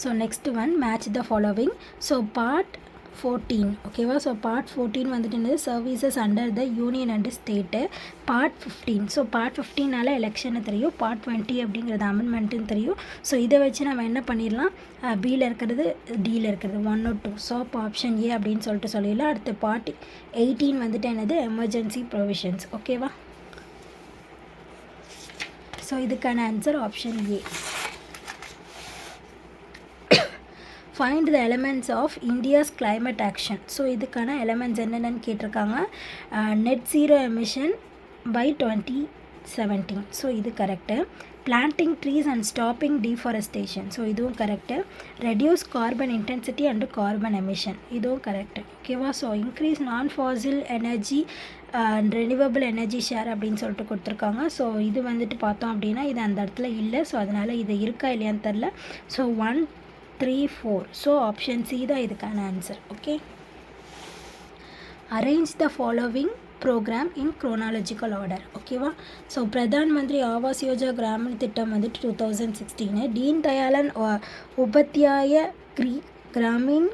A: So next one match the following. So part 14. ஓகேவா? ஸோ பார்ட் 14 வந்துட்டு என்னது? Services under the union and state. Part 15. So part 15நால எலெக்ஷனை தெரியும். பார்ட் 20 அப்படிங்கிறது அமெண்ட்மெண்ட்டுன்னு தெரியும். ஸோ இதை வச்சு நம்ம என்ன பண்ணிடலாம்? பியில் இருக்கிறது டியில் இருக்கிறது 1 or 2. ஸோ அப்போ ஆப்ஷன் ஏ அப்படின்னு சொல்லிட்டு சொல்லிடலாம். அடுத்து பார்ட் 18 வந்துட்டு என்னது? Emergency provisions. ஓகேவா? ஸோ இதுக்கான answer option A. Find the elements of India's climate action. So இதுக்கான எலமெண்ட்ஸ் என்னென்னு கேட்டிருக்காங்க. Net zero emission by 2017. So இது correct. Planting trees and stopping deforestation. So இதுவும் correct. Reduce carbon intensity and carbon emission. இதுவும் கரெக்டு. ஓகேவா? So increase non fossil energy and renewable energy share அப்படின்னு சொல்லிட்டு கொடுத்துருக்காங்க. ஸோ இது வந்துட்டு பார்த்தோம் அப்படின்னா இது அந்த இடத்துல இல்லை. ஸோ அதனால் இது இருக்கா இல்லையான்னு தெரில. ஸோ 1 3 4. ஸோ ஆப்ஷன் சி தான் இதுக்கான answer. Okay. Arrange the following program in chronological order. ஓகேவா? ஸோ பிரதான் மந்திரி ஆவாஸ் யோஜனா கிராமீண் திட்டம் வந்துட்டு 2016. தீன் தயாளன் உபாத்யாய கிராமீண்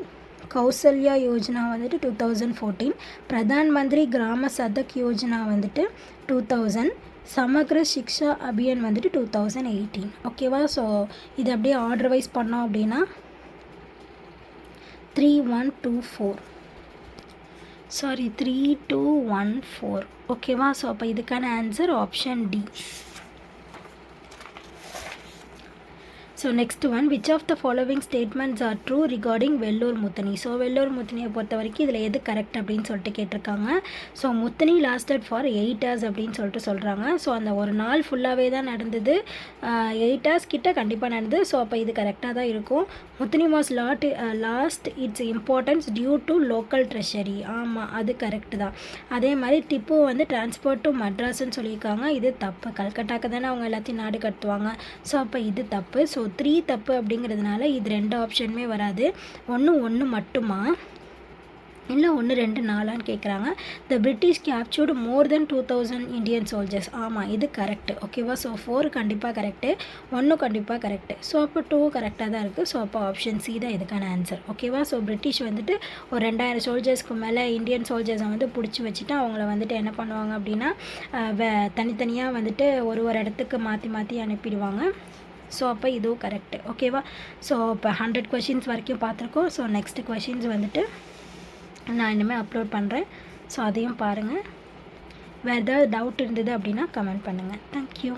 A: கௌசல்யா யோஜனா வந்துட்டு 2014. பிரதான் மந்திரி கிராம சதக் யோஜனா வந்துட்டு 2000. சமக்ர சிக்ஷா அபியான் வந்துட்டு 2018. ஓகேவா? ஸோ இது அப்படியே ஆர்டர் வைஸ் பண்ணோம் அப்படின்னா 3 1 2 4. சாரி 3 2 1 4. ஓகேவா? ஸோ அப்போ இதுக்கான answer option D. So next one, which of the following statements are true regarding Vellore mutiny. So Vellore முத்தனியை பொறுத்த வரைக்கும் இதில் எது கரெக்ட் அப்படின்னு சொல்லிட்டு கேட்டிருக்காங்க. So mutiny lasted for 8 hours அப்படின்னு சொல்லிட்டு சொல்கிறாங்க. ஸோ அந்த ஒரு நாள் ஃபுல்லாகவே தான் நடந்தது, 8 hours கிட்ட கண்டிப்பாக நடந்தது. ஸோ அப்போ இது கரெக்டாக தான் இருக்கும். Mutiny was lost its importance due to local treasury. ஆமாம், அது கரெக்டு தான். அதே மாதிரி டிப்பு வந்து டிரான்ஸ்போர்ட் டு மட்ராஸ்ன்னு சொல்லியிருக்காங்க. இது தப்பு, கல்கட்டாக்கு தானே அவங்க எல்லாத்தையும் நாடு கடத்துவாங்க. ஸோ அப்போ இது தப்பு. ஸோ 3 தப்பு அப்படிங்கிறதுனால இது 2 ஆப்ஷனுமே வராது. ஒன்று மட்டுமா இல்லை 1, 2, 4 கேட்குறாங்க. த பிரிட்டிஷ் கேப்சர்டு மோர் தென் 2000 இந்தியன் சோல்ஜர்ஸ். ஆமாம், இது கரெக்டு. ஓகேவா? ஸோ 4 கண்டிப்பாக கரெக்டு, 1 கண்டிப்பாக கரெக்டு. ஸோ அப்போ 2 கரெக்டாக தான் இருக்குது. ஸோ அப்போ ஆப்ஷன் சி தான் இதுக்கான ஆன்சர். ஓகேவா? ஸோ பிரிட்டிஷ் வந்துட்டு ஒரு 2000 சோல்ஜர்ஸ்க்கு மேலே இந்தியன் சோல்ஜர்ஸை வந்து பிடிச்சி வச்சுட்டு அவங்கள வந்துட்டு என்ன பண்ணுவாங்க அப்படின்னா தனித்தனியாக வந்துட்டு ஒரு இடத்துக்கு மாற்றி அனுப்பிடுவாங்க. ஸோ அப்போ இதுவும் கரெக்டு. ஓகேவா? ஸோ இப்போ 100 கொஷின்ஸ் வரைக்கும் பார்த்துருக்கோம். ஸோ நெக்ஸ்ட் கொஷின்ஸ் வந்துட்டு நான் இனிமேல் அப்லோட் பண்ணுறேன். ஸோ அதையும் பாருங்கள். வேறு ஏதாவது டவுட் இருந்தது அப்படின்னா கமெண்ட் பண்ணுங்கள். தேங்க்யூ.